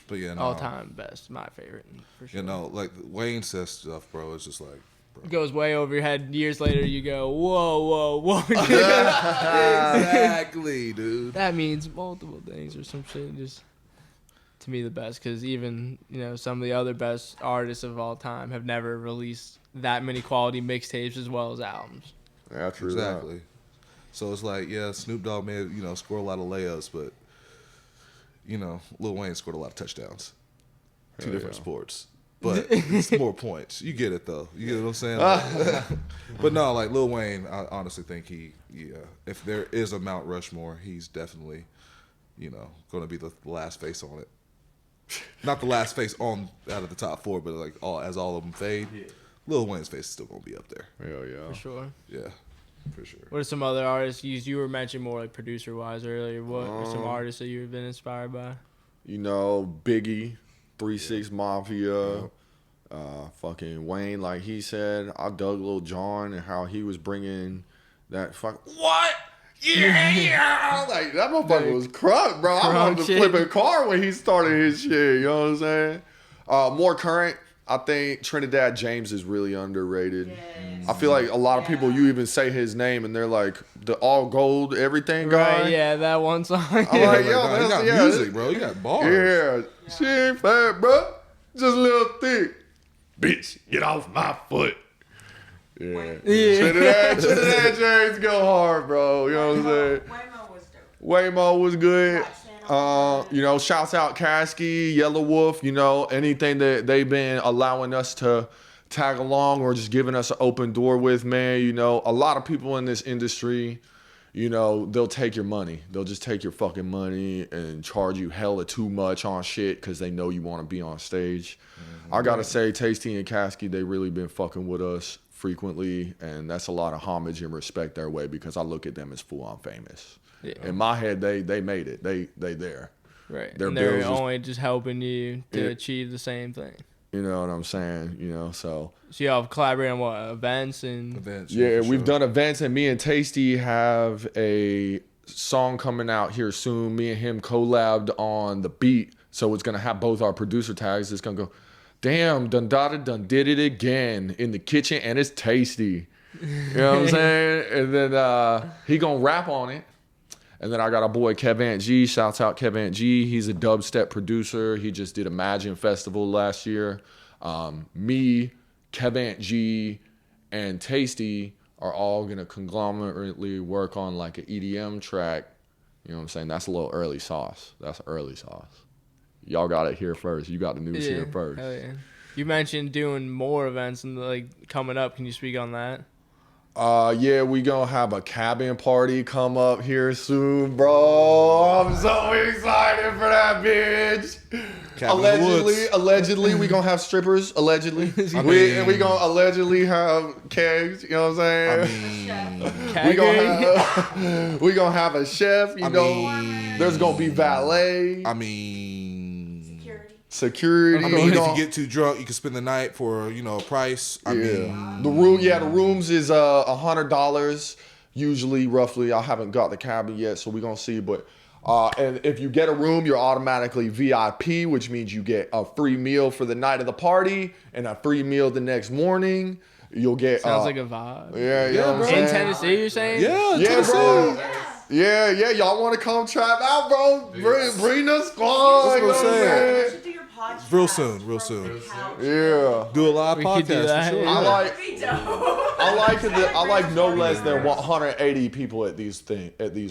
But yeah, no, All time best, my favorite for sure. like Wayne says stuff, bro. It's just like, bro. Goes way over your head. Years later, you go, whoa. Exactly, dude. That means multiple things or some shit. Just to me, the best because even some of the other best artists of all time have never released that many quality mixtapes as well as albums. Yeah, true. Exactly. So it's like, yeah, Snoop Dogg may score a lot of layups, but Lil Wayne scored a lot of touchdowns. Two different sports. But it's more points. You get it though. You get what I'm saying? Like, but no, like Lil Wayne, I honestly think if there is a Mount Rushmore, he's definitely, going to be the last face on it. Not the last face out of the top 4, but like as all of them fade, Lil Wayne's face is still going to be up there. Hell yeah. For sure. Yeah, for sure. What are some other artists you were mentioning more like producer wise earlier? What are some artists that you've been inspired by? Biggie, 3-6 Mafia, fucking Wayne. Like he said, I dug Lil Jon and how he was bringing that what? Yeah, like that motherfucker was crunk, bro. I wanted to flip a car when he started his shit. You know what I'm saying? More current, I think Trinidad James is really underrated. Yes. I feel like a lot of people, you even say his name and they're like the all gold everything guy. Right, yeah, that one song. I'm like, yo, Nah, you got music, bro. You got bars. Yeah, she ain't fat, bro. Just a little thick. Bitch, get off my foot. Yeah. Trinidad James go hard, bro. You know what I'm saying? Waymo was dope. Waymo was good. Shouts out Kasky, Yellow Wolf, anything that they've been allowing us to tag along or just giving us an open door with, man. A lot of people in this industry, they'll take your money. They'll just take your fucking money and charge you hella too much on shit because they know you want to be on stage. I gotta say, Tasty and Kasky, they really been fucking with us frequently, and that's a lot of homage and respect their way because I look at them as full-on famous. Yeah. In my head, they made it. They there. Right. Their And they're bills only just helping you to achieve the same thing. You know what I'm saying? So So y'all have collaborated on what, events and Events, yeah, for we've sure. done events, and me and Tasty have a song coming out here soon. Me and him collabed on the beat, so it's gonna have both our producer tags. It's gonna go, damn, done did it again in the kitchen, and it's tasty. You know what I'm saying? And then he gonna rap on it. And then I got our boy Kev Ant G. Shouts out Kev Ant G. He's a dubstep producer. He just did Imagine Festival last year. Me, Kev Ant G, and Tasty are all going to conglomerately work on like an EDM track. You know what I'm saying? That's a little early sauce. That's early sauce. Y'all got it here first. You got the news here first. Hell yeah. You mentioned doing more events and like coming up. Can you speak on that? Yeah, we gonna have a cabin party come up here soon, bro. I'm so excited for that, bitch. Allegedly, we gonna have strippers. Allegedly, we gonna allegedly have kegs. You know what I'm saying? We gonna have a chef. You know, there's gonna be valet. Security. I mean, if you get too drunk, you can spend the night for a price. I mean, the rooms is $100 usually, roughly. I haven't got the cabin yet, so we're gonna see. But and if you get a room, you're automatically VIP, which means you get a free meal for the night of the party and a free meal the next morning. You'll get sounds like a vibe. Yeah, you know what I'm saying? In Tennessee, you're saying? Yeah, bro. Yeah, y'all want to come trap out, bro? Bring the squad. That's what I'm saying. You should do your podcast Real soon. Yeah. Do a live podcast for sure. I like no less than 180 people at these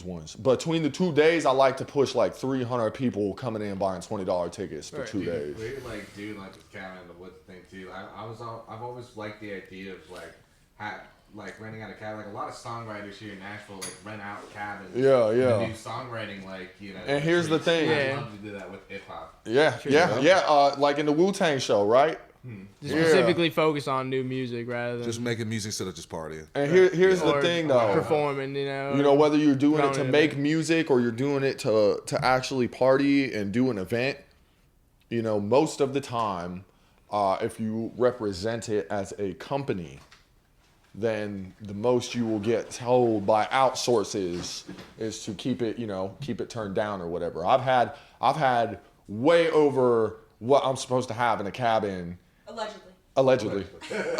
ones. Between the 2 days, I like to push like 300 people coming in buying $20 tickets for 2 days. We like doing like this cabin in the woods thing too. I've always liked the idea of like renting out a cabin. Like a lot of songwriters here in Nashville like rent out cabins. Yeah. And do songwriting And here's the thing. I'd love to do that with hip hop. Yeah. Like in the Wu-Tang show, right? Just specifically focus on new music rather than just making music instead of just partying. And here's the thing, though. Performing, whether you're doing it to make music or you're doing it to actually party and do an event, most of the time, if you represent it as a company, then the most you will get told by outsources is to keep it turned down or whatever. I've had way over what I'm supposed to have in a cabin. Allegedly. And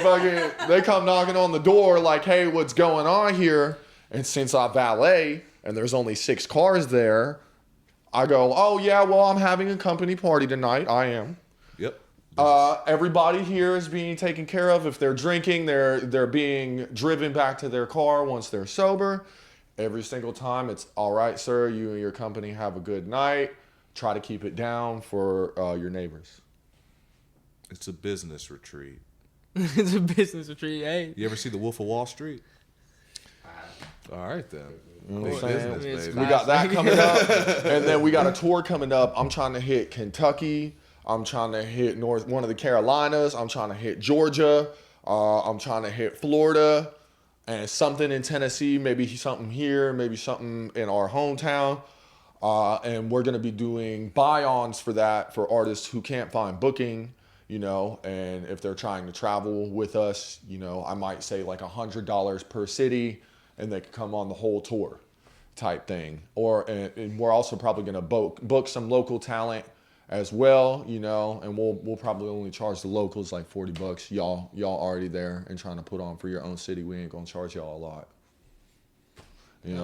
fucking, they come knocking on the door like, hey, what's going on here? And since I valet and there's only 6 cars there, I go, oh yeah, well, I'm having a company party tonight. I am. Yep. Everybody here is being taken care of. If they're drinking, they're being driven back to their car once they're sober. Every single time it's all right, sir. You and your company have a good night. Try to keep it down for your neighbors. It's a business retreat. It's a business retreat. Hey, you ever see The Wolf of Wall Street? All right then. Big business, baby. We got that coming up, and then we got a tour coming up. I'm trying to hit Kentucky. I'm trying to hit one of the Carolinas. I'm trying to hit Georgia. I'm trying to hit Florida, and something in Tennessee. Maybe something here. Maybe something in our hometown. And we're gonna be doing buy-ons for that for artists who can't find booking. And if they're trying to travel with us, I might say like $100 per city, and they can come on the whole tour, type thing. And we're also probably gonna book some local talent as well, and we'll probably only charge the locals like $40. Y'all already there and trying to put on for your own city. We ain't gonna charge y'all a lot.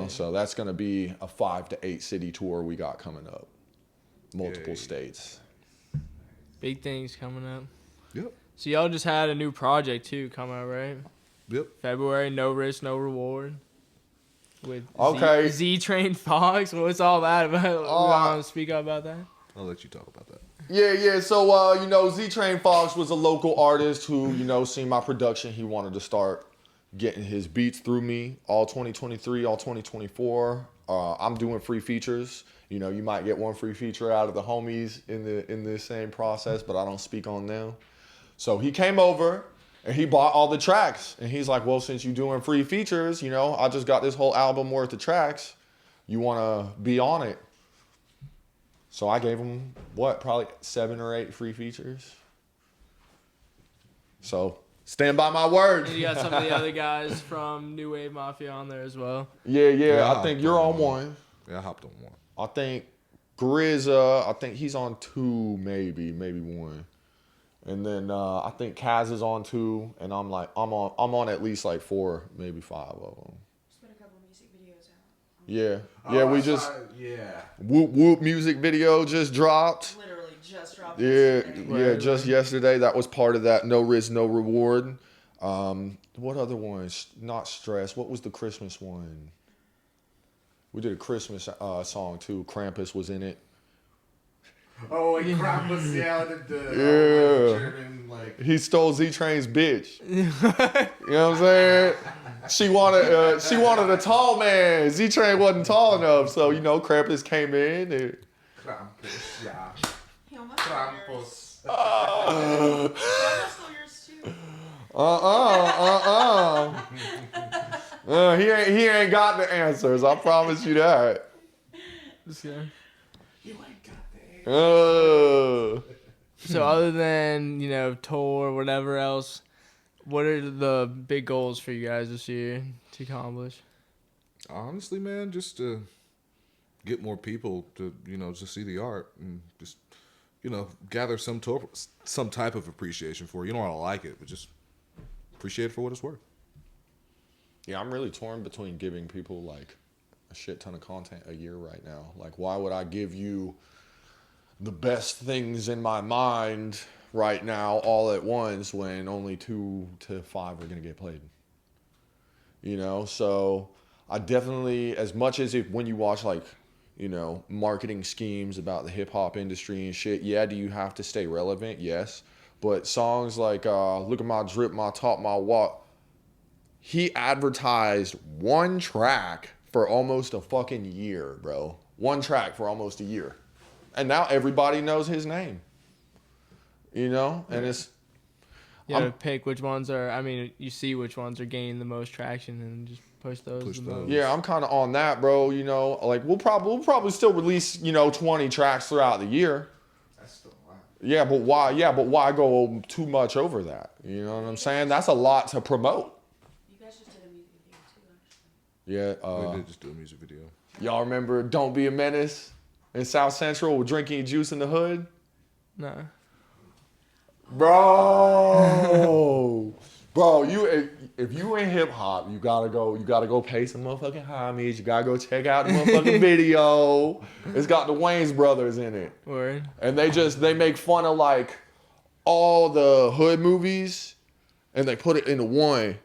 So that's gonna be a 5 to 8 city tour we got coming up, multiple states. Big things coming up. Yep. So y'all just had a new project too come out, right? Yep. February, No Risk, No Reward. With Z Train Fox. What's all that about? You want to speak up about that? I'll let you talk about that. Yeah. So, Z Train Fox was a local artist who, seen my production. He wanted to start getting his beats through me all 2023, all 2024. I'm doing free features. You might get one free feature out of the homies in the same process, but I don't speak on them. So he came over and he bought all the tracks. And he's like, well, since you're doing free features, I just got this whole album worth of tracks. You want to be on it? So I gave him, probably 7 or 8 free features. So stand by my word. And you got some of the other guys from New Wave Mafia on there as well. Yeah. I think you're on one. Yeah, I hopped on one. I think Grizza, I think he's on 2, maybe 1. And then I think Kaz is on 2, and I'm on at least like 4, maybe 5 of them. There's been a couple music videos out. Yeah. Whoop Whoop music video just dropped. Literally just dropped. Yeah, just yesterday. That was part of that No Risk, No Reward. What other ones? Not Stress. What was the Christmas one? We did a Christmas song too. Krampus was in it. Oh, like Krampus, yeah, the German, like He stole Z-Train's bitch. You know what I'm saying? She wanted a tall man. Z-Train wasn't tall enough, so you know Krampus came in. And... Krampus, yeah. He almost stole yours. Krampus. He almost stole yours too. He ain't got the answers. I promise you that. This guy. You ain't got that. So other than, you know, tour, whatever else, what are the big goals for you guys this year to accomplish? Honestly, man, just to get more people to, you know, to see the art and just, you know, gather some type of appreciation for it. You don't want to like it, but just appreciate it for what it's worth. Yeah, I'm really torn between giving people like a shit ton of content a year right now. Like, why would I give you the best things in my mind right now all at once when only 2 to 5 are going to get played? You know, so I definitely, as much as if when you watch like, you know, marketing schemes about the hip hop industry and shit, yeah, do you have to stay relevant? Yes. But songs like Look at My Drip, My Top, My Walk, he advertised one track for almost a fucking year, bro. One track for almost a year. And now everybody knows his name. You know? And it's... You gotta pick which ones are, I mean, you see which ones are gaining the most traction and just push those the most. Yeah, I'm kind of on that, bro. You know, like we'll probably still release, you know, 20 tracks throughout the year. That's still a lot. Yeah, but why? Yeah, but why go too much over that? You know what I'm saying? That's a lot to promote. You guys just did a music video too, actually. Yeah. We did just do a music video. Y'all remember "Don't Be a Menace" in South Central with drinking juice in the hood? No. Bro, if you in hip hop, you gotta go pay some motherfucking homage. You gotta go check out the motherfucking video. It's got the Wayans brothers in it. Word. And they make fun of like all the hood movies and they put it into one.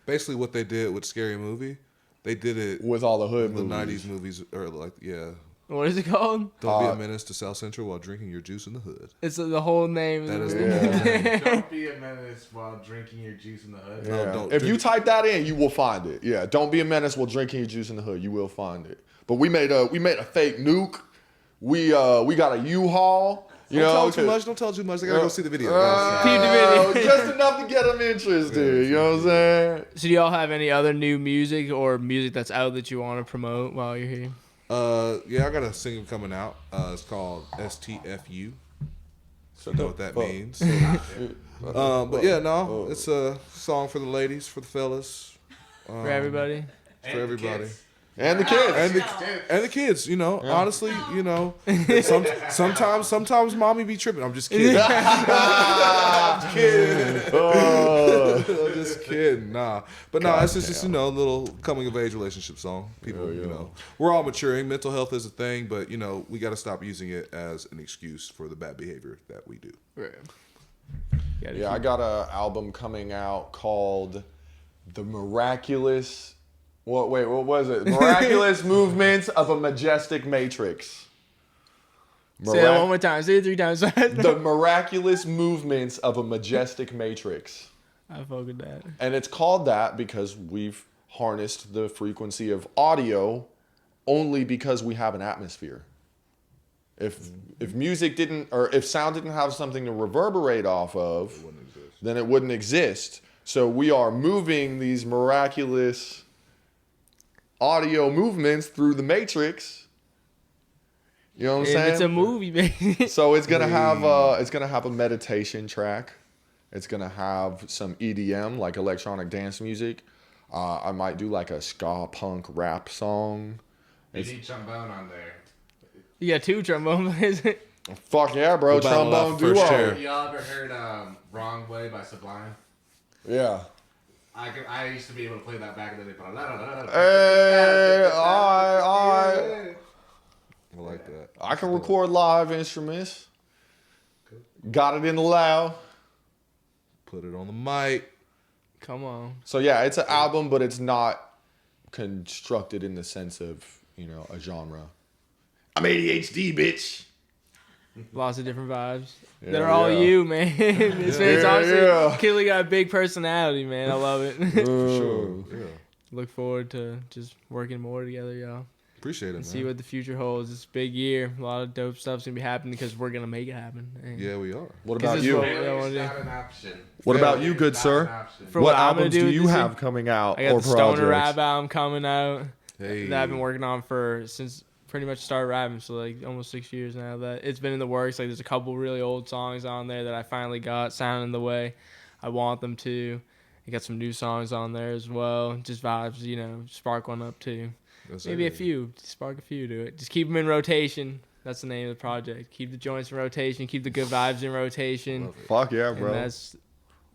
Basically what they did with Scary Movie, they did it with all the hood the movies. 90s movies, or like, yeah. What is it called? Don't be a menace to South Central while drinking your juice in the hood. It's the whole name. That is the Yeah. Don't be a menace while drinking your juice in the hood. Yeah. don't If drink- you type that in, you will find it. Yeah, don't be a menace while drinking your juice in the hood. You will find it. But we made a fake nuke. We got a U-Haul. You Don't know, tell too much. Don't tell too much. They gotta go see the video. Peep the video. Just enough to get them interested. You know what I'm saying? So do y'all have any other new music or music that's out that you want to promote while you're here? Yeah, I got a single coming out. It's called STFU. You know what that means. But yeah, no, it's a song for the ladies, for the fellas, For everybody? for everybody. And the kids. And the kids, you know, honestly, you know, sometimes mommy be tripping. I'm just kidding. I'm just kidding. Nah. But no, it's just, you know, a little coming of age relationship song. People, you know, we're all maturing. Mental health is a thing, but, you know, we got to stop using it as an excuse for the bad behavior that we do. Right. Yeah, I got an album coming out called The Miraculous... what was it? Miraculous Movements of a Majestic Matrix. Say that one more time. Say it 3 times fast. The Miraculous Movements of a Majestic Matrix. I fuck with that. And it's called that because we've harnessed the frequency of audio only because we have an atmosphere. If music didn't, or if sound didn't have something to reverberate off of, then it wouldn't exist. So we are moving these miraculous audio movements through the matrix. You know what I'm saying? It's a movie, baby. So it's gonna have a meditation track. It's gonna have some EDM, like electronic dance music. I might do like a ska punk rap song. You need trombone on there. You got 2 trombone players. Fuck yeah, bro! Trombone duo. Y'all ever heard "Wrong Way" by Sublime? Yeah. I used to be able to play that back in the day. Hey, all right. I like that. I can record live instruments. Got it in the loud. Put it on the mic. Come on. So yeah, it's an album, but it's not constructed in the sense of, you know, a genre. I'm ADHD, bitch. Lots of different vibes that are all you, man. This man's honestly, Killy got a big personality, man. I love it. For sure. Yeah. Look forward to just working more together, y'all. Appreciate it, man. See what the future holds. It's a big year. A lot of dope stuff's gonna be happening because we're gonna make it happen. And Yeah, we are. What about you? Failure's not an option. What about you, good Not sir? an option. For What I'm gonna albums do do this you year, have coming out I got or the Stoner Rap projects? album coming out Hey. that I've been working on since pretty much started rapping, so like almost 6 years now. That it's been in the works. Like there's a couple really old songs on there that I finally got sounding the way I want them to. I got some new songs on there as well. Just vibes, spark one up too. Maybe a few. Spark a few to it. Just keep them in rotation. That's the name of the project. Keep the joints in rotation. Keep the good vibes in rotation. Fuck yeah, bro. And that's,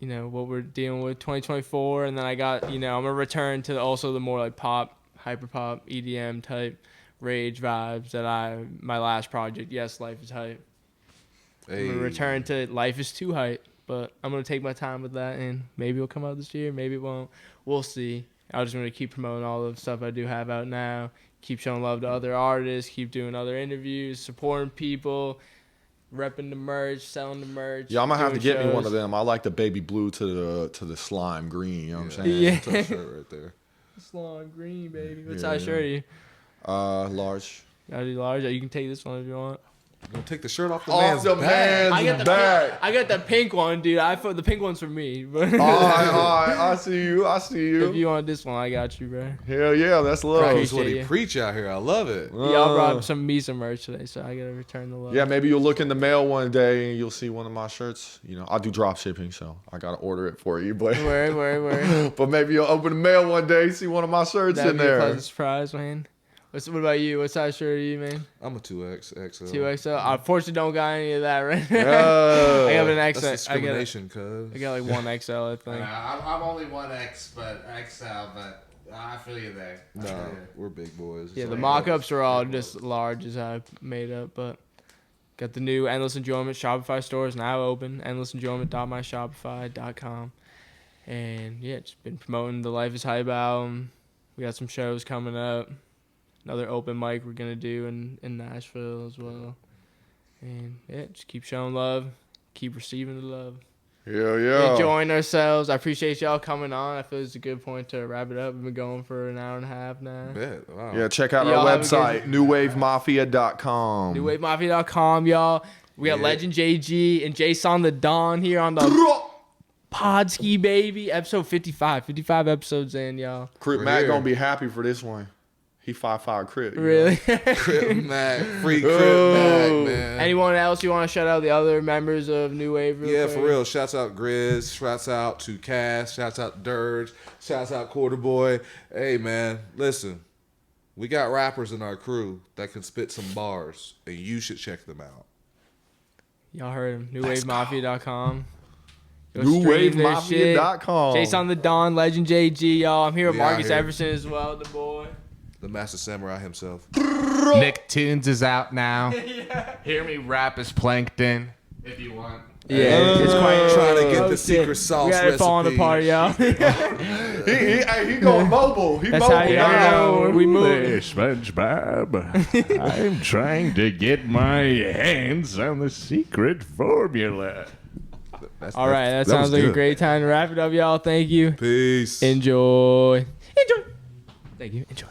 what we're dealing with 2024. And then I got, I'm going to return to also the more like pop, hyper pop, EDM type rage vibes that my last project, Yes, Life is Hype. Hey. I'm going to return to Life is Too Hype. But I'm going to take my time with that, and maybe it'll come out this year. Maybe it won't. We'll see. I'm just going to keep promoting all the stuff I do have out now. Keep showing love to other artists. Keep doing other interviews. Supporting people. Repping the merch. Selling the merch. Yeah, I'm gonna have to get me one shows. of them. I like the baby blue to the slime green. You know what I'm saying? Yeah. Tough shirt right there. Slime green, baby. What Yeah. size shirt are you? Large. Gotta do large. You can take this one if you want. Don't take the shirt off the Off man's the back. I got the back. pink, I got the pink one, dude. The pink one's for me. But All right. I see you. if you want this one, I got you, bro. Hell yeah, that's love. That's what he Appreciate you. preach out here. I love it. Y'all brought some merch today, so I gotta return the love. Yeah, maybe you'll look in the mail one day and you'll see one of my shirts. I do drop shipping, so I gotta order it for you. But Word. but maybe you'll open the mail one day, see one of my shirts That'd in be a there. pleasant surprise, man. What about you? What size shirt are you, man? I'm a 2XL. 2XL. I unfortunately don't got any of that, right? Oh. I got an That's XL. discrimination, cuz. I got like 1XL, I think. I'm only 1X, but XL, but I feel you there. Nah, we're big boys. Yeah, It's the all mock-ups are all Big just boys. large as I made up, but got the new Endless Enjoyment Shopify store is now open, endlessenjoyment.myshopify.com. And yeah, just been promoting the Life is Hype album. We got some shows coming up. Another open mic we're gonna do in Nashville as well. And yeah, just keep showing love, keep receiving the love. Hell yeah. Enjoying ourselves. I appreciate y'all coming on. I feel it's a good point to wrap it up. We've been going for an hour and a half now. Bet. Wow. Yeah, check out Y'all our have a website, newwavemafia.com. NewWaveMafia.com, y'all. We got Yeah. Legend JG and Jason the Don here on the podskeee, baby. Episode 55. 55 episodes in, y'all. Crip We're Matt here. gonna be happy for this one. He 5'5" Crip. you know? Really? Crip Mac. Free Crip Oh. Mac, man. Anyone else you want to shout out the other members of New Wave? Yeah, for real. Shouts out Grizz. Shouts out to Cass. Shouts out Dirge. Shouts out Quarter Boy. Hey, man, listen. We got rappers in our crew that can spit some bars, and you should check them out. Y'all heard him. NewWaveMafia.com. Go Newwavemafia.com. Jason the Don, Legend JG, y'all. I'm here with We out Marcus here. Everson as well, the boy. The Master Samurai himself. Nicktoons is out now. Hear me rap as Plankton. If you want. Yeah, it's quite Trying to get Oh, the shit. secret sauce We got it falling recipe. apart, y'all. He going mobile. He That's mobile how you now. know we move. SpongeBob. I'm trying to get my hands on the secret formula. All right, that was sounds like a good. great time to wrap it up, y'all. Thank you. Peace. Enjoy. Thank you. Enjoy.